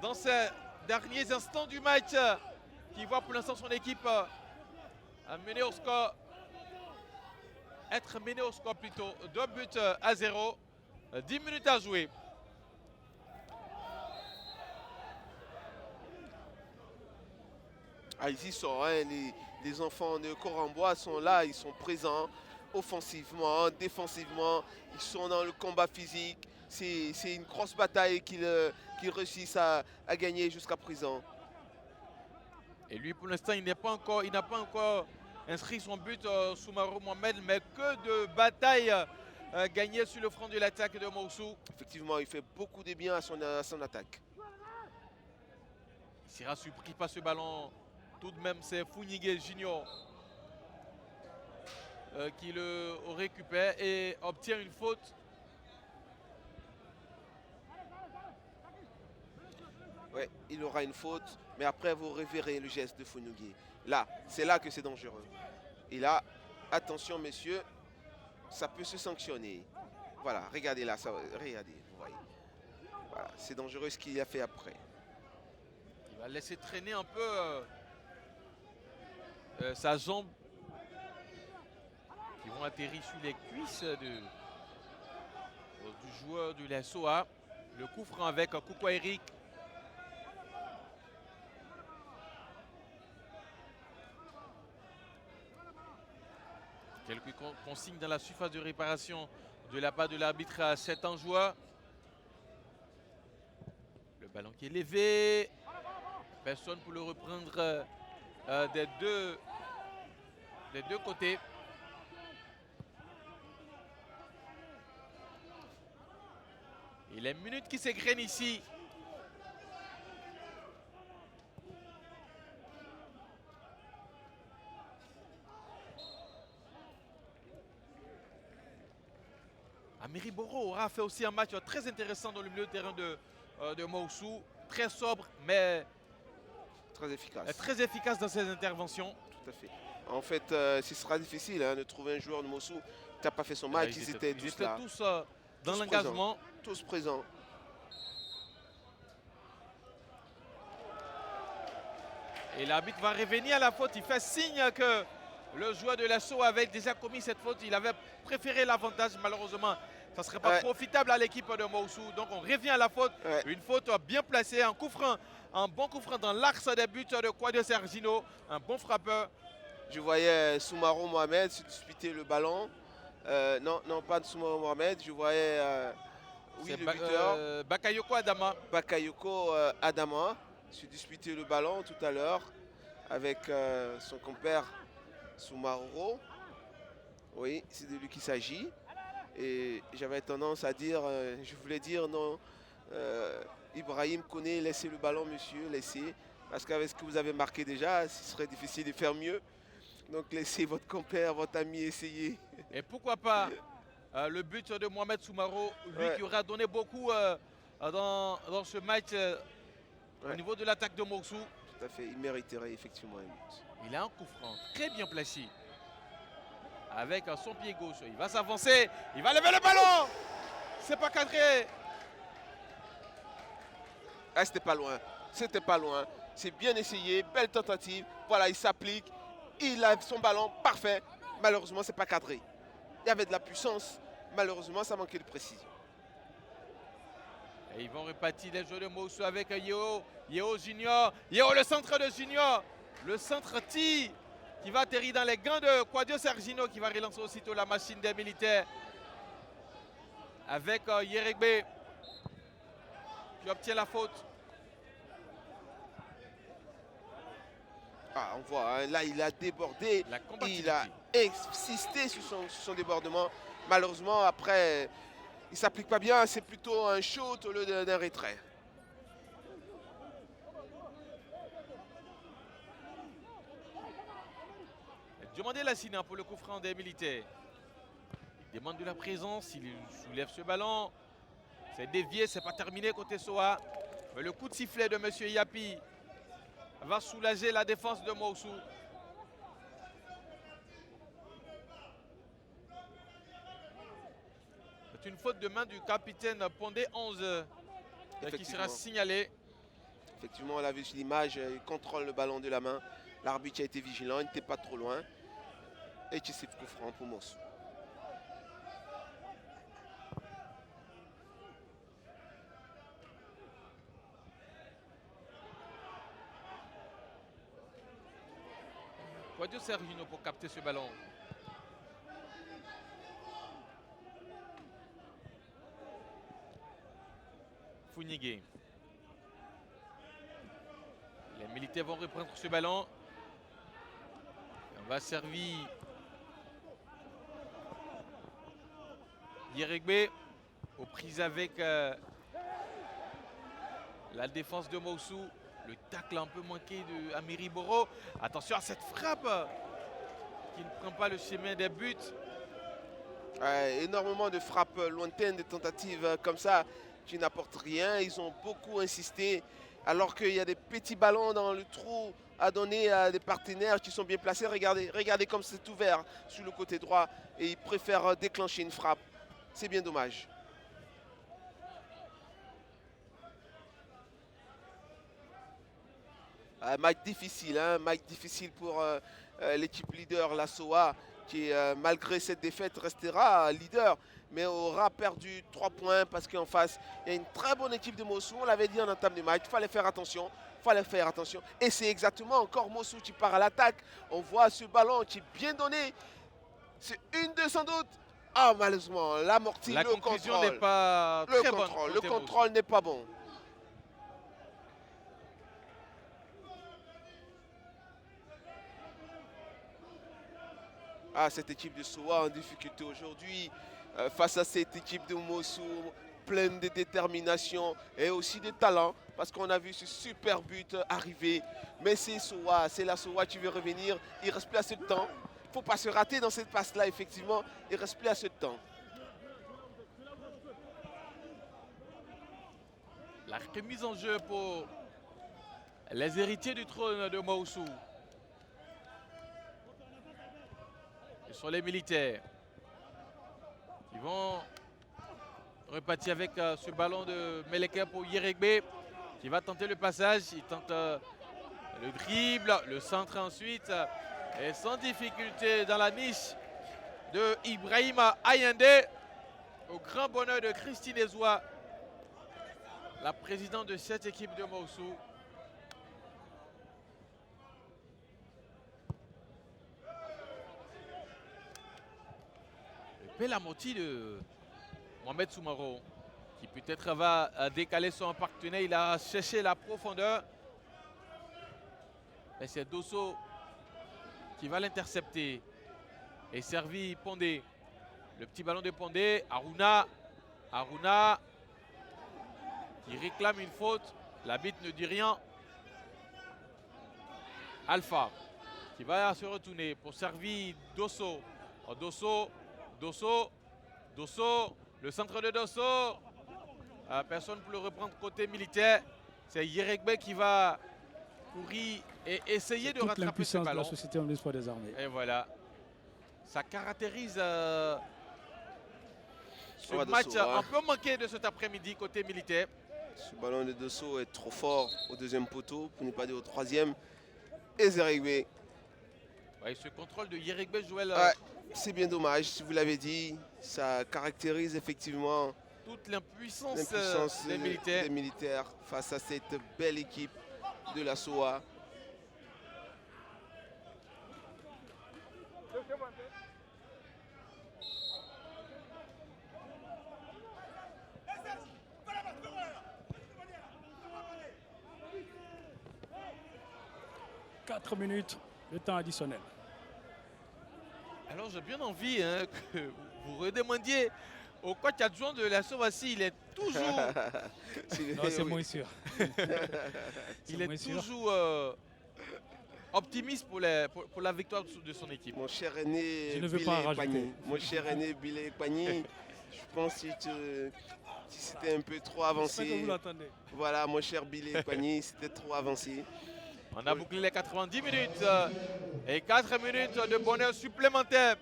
Dans ces derniers instants du match, qui voit pour l'instant son équipe mener au score. Être mené au score plutôt 2 buts à 0. 10 minutes à jouer.
Ah, ils y sont, les enfants de Corambois sont là, ils sont présents offensivement, défensivement, ils sont dans le combat physique. C'est une grosse bataille qu'ils réussissent à gagner jusqu'à présent.
Et lui, pour l'instant, il n'a pas encore inscrit son but, Soumarou Mohamed, mais que de batailles gagnées sur le front de l'attaque de Mossou.
Effectivement, il fait beaucoup de bien à son attaque.
Il sera surpris par ce ballon. Tout de même, c'est Founigué Junior qui le récupère et obtient une faute.
Ouais, il aura une faute, mais après vous reverrez le geste de Founigué. Là, c'est là que c'est dangereux. Et là, attention messieurs, ça peut se sanctionner. Voilà, regardez là, regardez, vous voyez. Voilà, c'est dangereux ce qu'il a fait après.
Il va laisser traîner un peu sa jambe qui vont atterrir sur les cuisses du joueur de la SOA. Le coup franc avec Koukou Eric. Quelques consignes dans la surface de réparation de la part de l'arbitre à 7 ans joueur. Le ballon qui est levé. Personne pour le reprendre des deux côtés. Et les minutes qui s'égrènent ici. Amiri Boro aura fait aussi un match très intéressant dans le milieu de terrain de Mossou. Très sobre, mais
très efficace.
Très efficace dans ses interventions.
Tout à fait. En fait, ce sera difficile de trouver un joueur de Mossou qui n'a pas fait son match. Ils étaient tous là.
Tous dans l'engagement.
Tous présents.
Et l'arbitre va revenir à la faute. Il fait signe que le joueur de l'assaut avait déjà commis cette faute. Il avait préféré l'avantage. Malheureusement, ça ne serait pas profitable à l'équipe de Mossou. Donc on revient à la faute. Une faute bien placée, un coup franc. Un bon coup franc dans l'axe des buts de Kouadio Sergino. Un bon frappeur.
Je voyais Soumarou Mohamed se disputer le ballon. Non, pas de Soumarou Mohamed. Je voyais le buteur.
Bakayoko Adama.
Bakayoko Adama se disputer le ballon tout à l'heure avec son compère Soumarou. Oui, c'est de lui qu'il s'agit. Et j'avais tendance à dire, je voulais dire non, Ibrahim connaît, laissez le ballon monsieur, laissez. Parce qu'avec ce que vous avez marqué déjà, ce serait difficile de faire mieux. Donc laissez votre compère, votre ami essayer.
Et pourquoi pas le but de Mohamed Soumarou, lui qui aura donné beaucoup dans ce match au niveau de l'attaque de Mossou.
Tout à fait, il mériterait effectivement un but.
Il a un coup franc très bien placé. Avec son pied gauche, il va s'avancer, il va lever le ballon. C'est pas cadré.
Ah, c'était pas loin, c'était pas loin. C'est bien essayé, belle tentative. Voilà, il s'applique, il a son ballon parfait. Malheureusement, c'est pas cadré. Il y avait de la puissance, malheureusement, ça manquait de précision.
Et ils vont repartir les joueurs de Moussou avec Yeo. Yeo Junior. Yeo, le centre de Junior. Le centre T qui va atterrir dans les gants de Quadio Sergino qui va relancer aussitôt la machine des militaires. Avec Yeregbe qui obtient la faute.
Ah, on voit, hein, là il a débordé, il a insisté sur son débordement. Malheureusement, après, il ne s'applique pas bien, c'est plutôt un shoot au lieu d'un retrait.
Demandez la signe pour le coup franc des militaires. Il demande de la présence, il soulève ce ballon. C'est dévié, c'est pas terminé côté Soa. Mais le coup de sifflet de M. Yapi va soulager la défense de Moussou. C'est une faute de main du capitaine Pondé 11 qui sera signalée.
Effectivement, on l'a vu sur l'image, il contrôle le ballon de la main. L'arbitre a été vigilant, il n'était pas trop loin. Et tu sais coup franc pour Moussou.
Quadio Sergino pour capter ce ballon. Founigué. Les militaires vont reprendre ce ballon. On va servir Yeregbe aux prises avec la défense de Moussou. Le tacle un peu manqué de Amiri Boro. Attention à cette frappe qui ne prend pas le chemin des buts.
Énormément de frappes lointaines, de tentatives comme ça qui n'apportent rien. Ils ont beaucoup insisté alors qu'il y a des petits ballons dans le trou à donner à des partenaires qui sont bien placés. Regardez comme c'est ouvert sur le côté droit et ils préfèrent déclencher une frappe. C'est bien dommage. Match difficile, hein, match difficile pour l'équipe leader, la SOA, qui malgré cette défaite restera leader, mais aura perdu 3 points parce qu'en face, il y a une très bonne équipe de Moussou. On l'avait dit en entame de match, il fallait faire attention. Et c'est exactement encore Moussou qui part à l'attaque. On voit ce ballon qui est bien donné. C'est 1-2 sans doute. Ah, malheureusement, l'amorti,
La conclusion n'est pas très bonne.
Le contrôle n'est pas bon. Ah, cette équipe de Soa en difficulté aujourd'hui face à cette équipe de Moussou pleine de détermination et aussi de talent parce qu'on a vu ce super but arriver. Mais c'est Soa, c'est la Soa qui veut revenir. Il reste plus assez de temps. Il ne faut pas se rater dans cette passe-là, effectivement. Il reste plus assez de temps.
La remise en jeu pour les héritiers du trône de Moussou. Ce sont les militaires. Ils vont repartir avec ce ballon de Meleke pour Yeregbe qui va tenter le passage. Il tente le dribble, le centre ensuite. Et sans difficulté dans la niche de Ibrahima Ayende. Au grand bonheur de Christine Ezoua, la présidente de cette équipe de Moussou. Pelamoti de Mohamed Soumaro qui peut-être va décaler son partenaire. Il a cherché la profondeur. Et c'est Dosso qui va l'intercepter. Et servi Pondé. Le petit ballon de Pondé. Aruna qui réclame une faute. L'arbitre ne dit rien. Alpha qui va se retourner pour servir Dosso. Dosso, le centre de Dosso. Personne pour le reprendre côté militaire. C'est Yeregbe qui va courir et essayer de rattraper ce ballon.
De la Société en espoir des armées.
Et voilà. Ça caractérise ce match un peu manqué de cet après-midi côté militaire.
Ce ballon de Dosso est trop fort au deuxième poteau, pour ne pas dire au troisième. Et Yeregbe.
Ouais, ce contrôle de Yeregbe, Joël.
C'est bien dommage, si vous l'avez dit, ça caractérise effectivement
toute l'impuissance
L'impuissance
des militaires.
face à cette belle équipe de la SOA.
« 4 minutes, le temps additionnel.
Alors j'ai bien envie que vous redemandiez au coach adjoint de la Sauvassi, il est toujours,
Non, c'est moins sûr.
il est toujours optimiste pour la victoire de son équipe.
Mon cher aîné
Je ne veux pas en rajouter.
Pagny, mon cher aîné Billy Pagny, je pense que si c'était un peu trop avancé. Voilà, mon cher Billy Pagny, c'était trop avancé.
On a bouclé les 90 minutes et 4 minutes de bonheur supplémentaire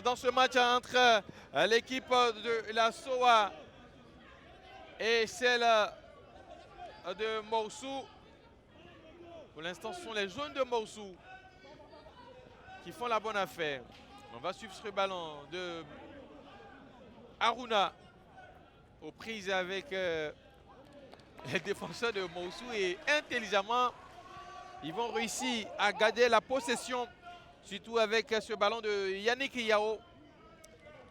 dans ce match entre l'équipe de la SOA et celle de Moussou. Pour l'instant, ce sont les jaunes de Moussou qui font la bonne affaire. On va suivre ce ballon de Aruna aux prises avec les défenseurs de Moussou et intelligemment, ils vont réussir à garder la possession, surtout avec ce ballon de Yannick Yao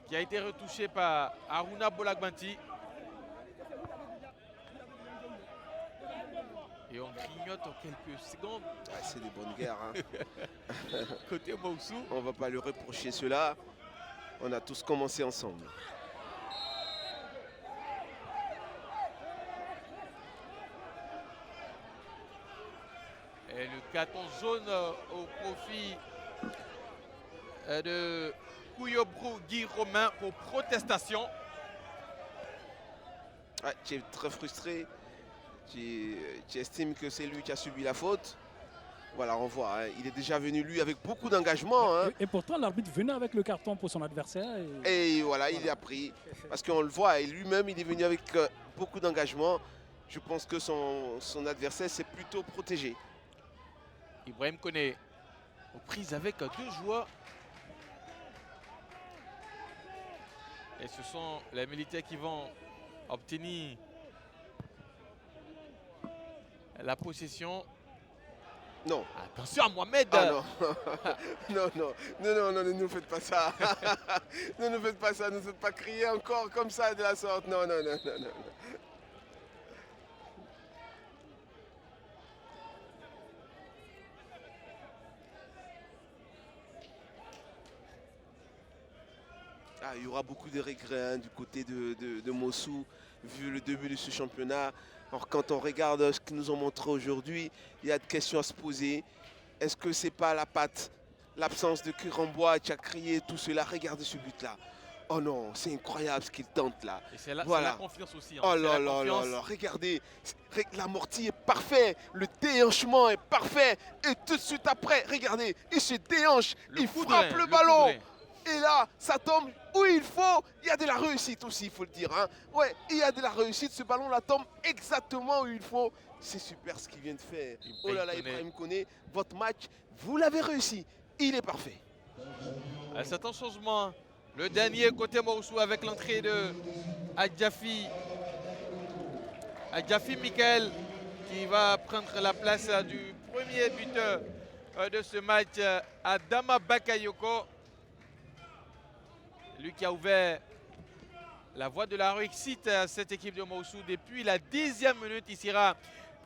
qui a été retouché par Aruna Bolagbanti. Et on grignote en quelques secondes.
Ah, c'est des bonnes guerres. Hein.
Côté Moussou.
On ne va pas lui reprocher cela. On a tous commencé ensemble.
Et le carton jaune au profit de Kouyobrou Guy Romain pour protestation.
Ah, tu es très frustré. Tu estimes que c'est lui qui a subi la faute. Voilà, on voit, hein, il est déjà venu lui avec beaucoup d'engagement. Hein.
Et pourtant, l'arbitre venait avec le carton pour son adversaire.
Et voilà, il a pris. Parce qu'on le voit, et lui-même, il est venu avec beaucoup d'engagement. Je pense que son adversaire s'est plutôt protégé.
Ibrahim Koné aux prises avec 2 joueurs. Et ce sont les militaires qui vont obtenir la possession.
Non.
Attention à Mohamed.
Ah non. non, ne nous faites pas ça. Ne nous faites pas ça, ne nous faites pas crier encore comme ça de la sorte. Non. Ah, il y aura beaucoup de regrets hein, du côté de Moussou, vu le début de ce championnat. Alors quand on regarde ce qu'ils nous ont montré aujourd'hui, il y a des questions à se poser. Est-ce que c'est pas la patte, l'absence de Kirambois qui a créé tout cela? Regardez ce but-là. Oh non, c'est incroyable ce qu'il tente là.
Et c'est la confiance aussi. Hein.
Oh là là, regardez, l'amorti est parfait, le déhanchement est parfait. Et tout de suite après, regardez, il se déhanche, il frappe le ballon. Et là, ça tombe où il faut. Il y a de la réussite aussi, il faut le dire. Hein. Ouais, il y a de la réussite. Ce ballon-là tombe exactement où il faut. C'est super ce qu'il vient de faire. Oh là là, Ibrahim Koné, votre match, vous l'avez réussi. Il est parfait.
C'est un changement. Le dernier côté Moussou avec l'entrée de Adjafi Michael qui va prendre la place du premier buteur de ce match, Adama Bakayoko. Lui qui a ouvert la voie de la réussite à cette équipe de Moussou depuis la 10e minute. Il sera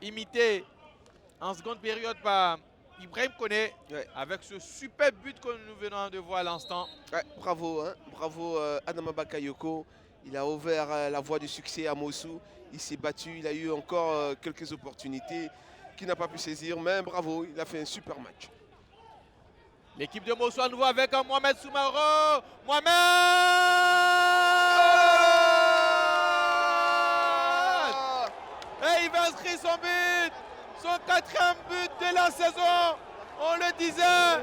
imité en seconde période par Ibrahim Koné avec ce super but que nous venons de voir à l'instant.
Ouais, bravo, hein. Bravo Adama Bakayoko. Il a ouvert la voie du succès à Moussou. Il s'est battu, il a eu encore quelques opportunités qu'il n'a pas pu saisir. Mais bravo, il a fait un super match.
L'équipe de Moussou à nouveau avec Mohamed Soumaro. Mohamed! Et il va inscrire son but, son 4e but de la saison. On le disait.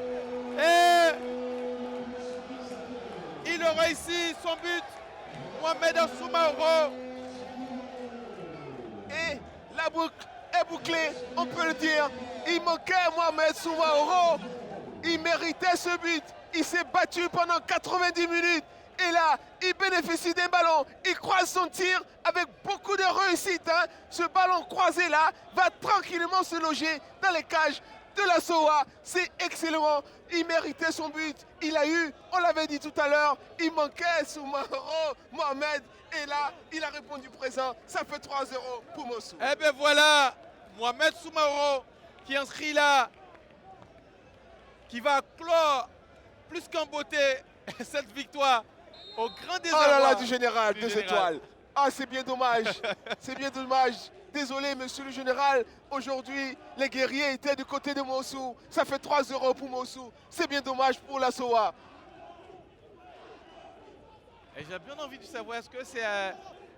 Et il a réussi son but, Mohamed Soumaro.
Et la boucle est bouclée, on peut le dire. Il manquait Mohamed Soumaro. Il méritait ce but. Il s'est battu pendant 90 minutes. Et là, il bénéficie d'un ballon. Il croise son tir avec beaucoup de réussite. Hein. Ce ballon croisé là va tranquillement se loger dans les cages de la SOA. C'est excellent. Il méritait son but. Il a eu, on l'avait dit tout à l'heure, il manquait Soumaro Mohamed. Et là, il a répondu présent. Ça fait 3-0 pour Mossou.
Eh bien voilà, Mohamed Soumaro qui inscrit là, qui va clore plus qu'en beauté cette victoire au grand
Oh
désarroi.
là là, du général,
du
2
général.
étoiles. Ah, c'est bien dommage. C'est bien dommage. Désolé, monsieur le général. Aujourd'hui, les guerriers étaient du côté de Mossou. Ça fait 3-0 pour Mossou. C'est bien dommage pour la SOA.
Et j'ai bien envie de savoir, est-ce que c'est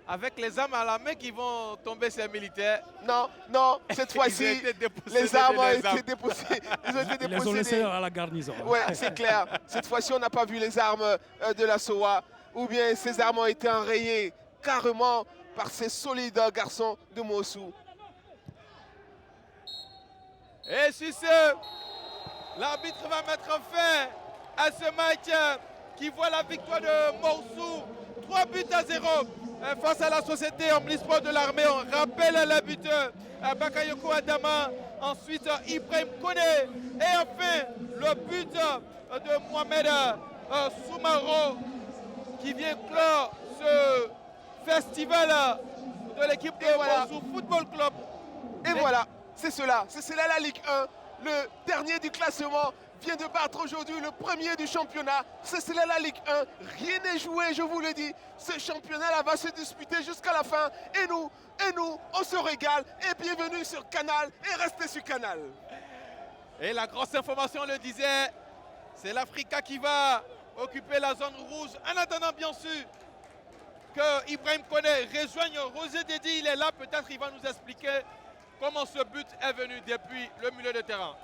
avec les armes à la main qui vont tomber ces militaires?
Non, non, cette
Ils ont
fois-ci,
été dépossédés
les armes
de
ont
leurs
été
armes.
dépossédées. Ils ont été
Ils les ont laissés
dépossédés.
à la garnison.
Ouais, c'est clair. Cette fois-ci, on n'a pas vu les armes de la SOA. Ou bien ces armes ont été enrayées carrément par ces solides garçons de Mossou.
Et sur ce, l'arbitre va mettre fin à ce match qui voit la victoire de Mossou. 3-0 face à la société omnisport de l'armée. On rappelle les buteurs Bakayoko Adama, ensuite Ibrahim Kone et enfin le but de Mohamed Soumaro qui vient clore ce festival de l'équipe de
voilà.
Mossou Football Club.
Et voilà, c'est cela la Ligue 1. Le dernier du classement vient de battre aujourd'hui le premier du championnat. C'est cela la Ligue 1. Rien n'est joué, je vous le dis. Ce championnat-là va se disputer jusqu'à la fin. Et nous, on se régale. Et bienvenue sur Canal. Et restez sur Canal.
Et la grosse information le disait, c'est l'Africa qui va occuper la zone rouge. En attendant, bien sûr, que Ibrahim Kone rejoigne Roger Dedi. Il est là, peut-être il va nous expliquer comment ce but est venu depuis le milieu de terrain.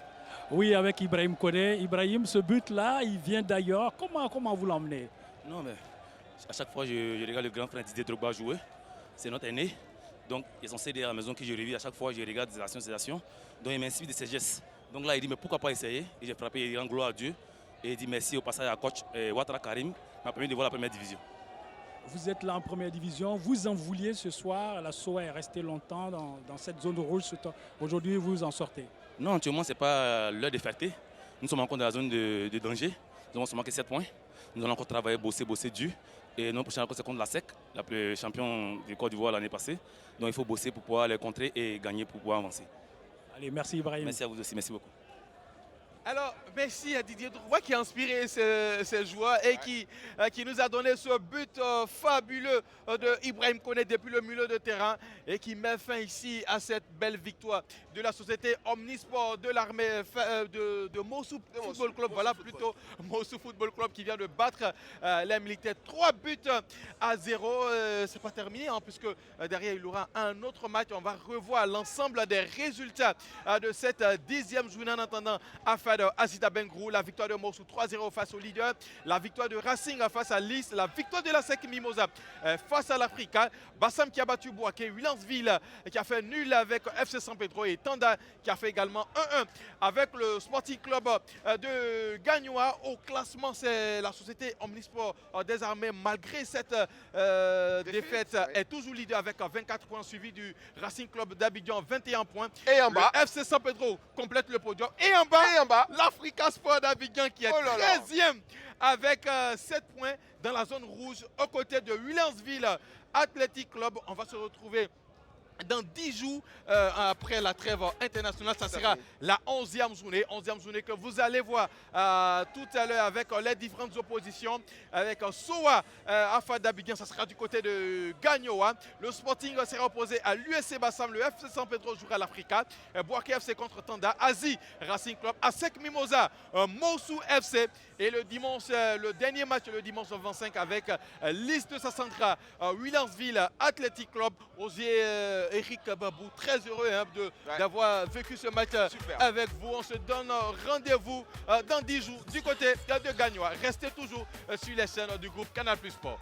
Oui, avec Ibrahim Kone. Ibrahim, ce but-là, il vient d'ailleurs. Comment vous l'emmenez?
Non, mais à chaque fois, je regarde le grand frère Didier Drogba jouer. C'est notre aîné. Donc, ils sont cédés à la maison que je revis. À chaque fois, je regarde des actions. Donc, il m'inspire de ses gestes. Donc là, il dit, mais pourquoi pas essayer? Et j'ai frappé, il rend gloire à Dieu. Et il dit merci au passage à coach Ouattara Karim, m'a permis de voir la première division.
Vous êtes là en première division. Vous en vouliez ce soir. La SOA est restée longtemps dans cette zone rouge. Aujourd'hui, vous en sortez.
Non, actuellement, ce n'est pas l'heure de fierté. Nous sommes encore dans la zone de danger. Nous avons seulement que 7 points. Nous allons encore travailler, bosser dur. Et notre prochain rencontre, c'est contre la SEC, le champion du Côte d'Ivoire l'année passée. Donc il faut bosser pour pouvoir les contrer et gagner pour pouvoir avancer.
Allez, merci Ibrahim.
Merci à vous aussi, merci beaucoup.
Alors, merci à Didier Drogba qui a inspiré ces joueurs et qui nous a donné ce but fabuleux de Ibrahim Kone depuis le milieu de terrain et qui met fin ici à cette belle victoire de la société Omnisport de l'armée de Mossou Football Club. Voilà plutôt Mossou Football Club qui vient de battre les militaires 3-0. C'est pas terminé hein, puisque derrière il y aura un autre match. On va revoir l'ensemble des résultats de cette 10e journée en attendant affaire de Azita Bengrou, la victoire de Mossou 3-0 face au leader, la victoire de Racing face à Lys, la victoire de la SEC Mimosa face à l'Africa, Bassam qui a battu Bouaké, Williamsville qui a fait nul avec FC San Pedro et Tanda qui a fait également 1-1 avec le Sporting Club de Gagnoa. Au classement, c'est la société Omnisport des armées malgré cette défaite est toujours leader avec 24 points suivi du Racing Club d'Abidjan 21 points.
Et en bas,
le FC San Pedro complète le podium. Et en bas, l'Africa Sport d'Abidjan qui est 13e avec 7 points dans la zone rouge aux côtés de Williamsville Athletic Club. On va se retrouver dans 10 jours après la trêve internationale. Ça sera la 11e journée. 11e journée que vous allez voir tout à l'heure avec les différentes oppositions. Avec SOA Afad d'Abidjan, ça sera du côté de Gagnoa. Le Sporting sera opposé à l'USC Bassam. Le FC San Pedro jouera à l'Africa. Bouaké FC contre Tanda. Asie Racing Club. ASEC Mimosa Mossou FC. Et le dimanche, le dernier match le dimanche 25 avec Lys de Sassandra, Williamsville Athletic Club. Osier Eric Babou, très heureux d'avoir vécu ce match avec vous. On se donne rendez-vous dans 10 jours du côté de Gagnoa. Restez toujours sur les chaînes du groupe Canal Plus Sport.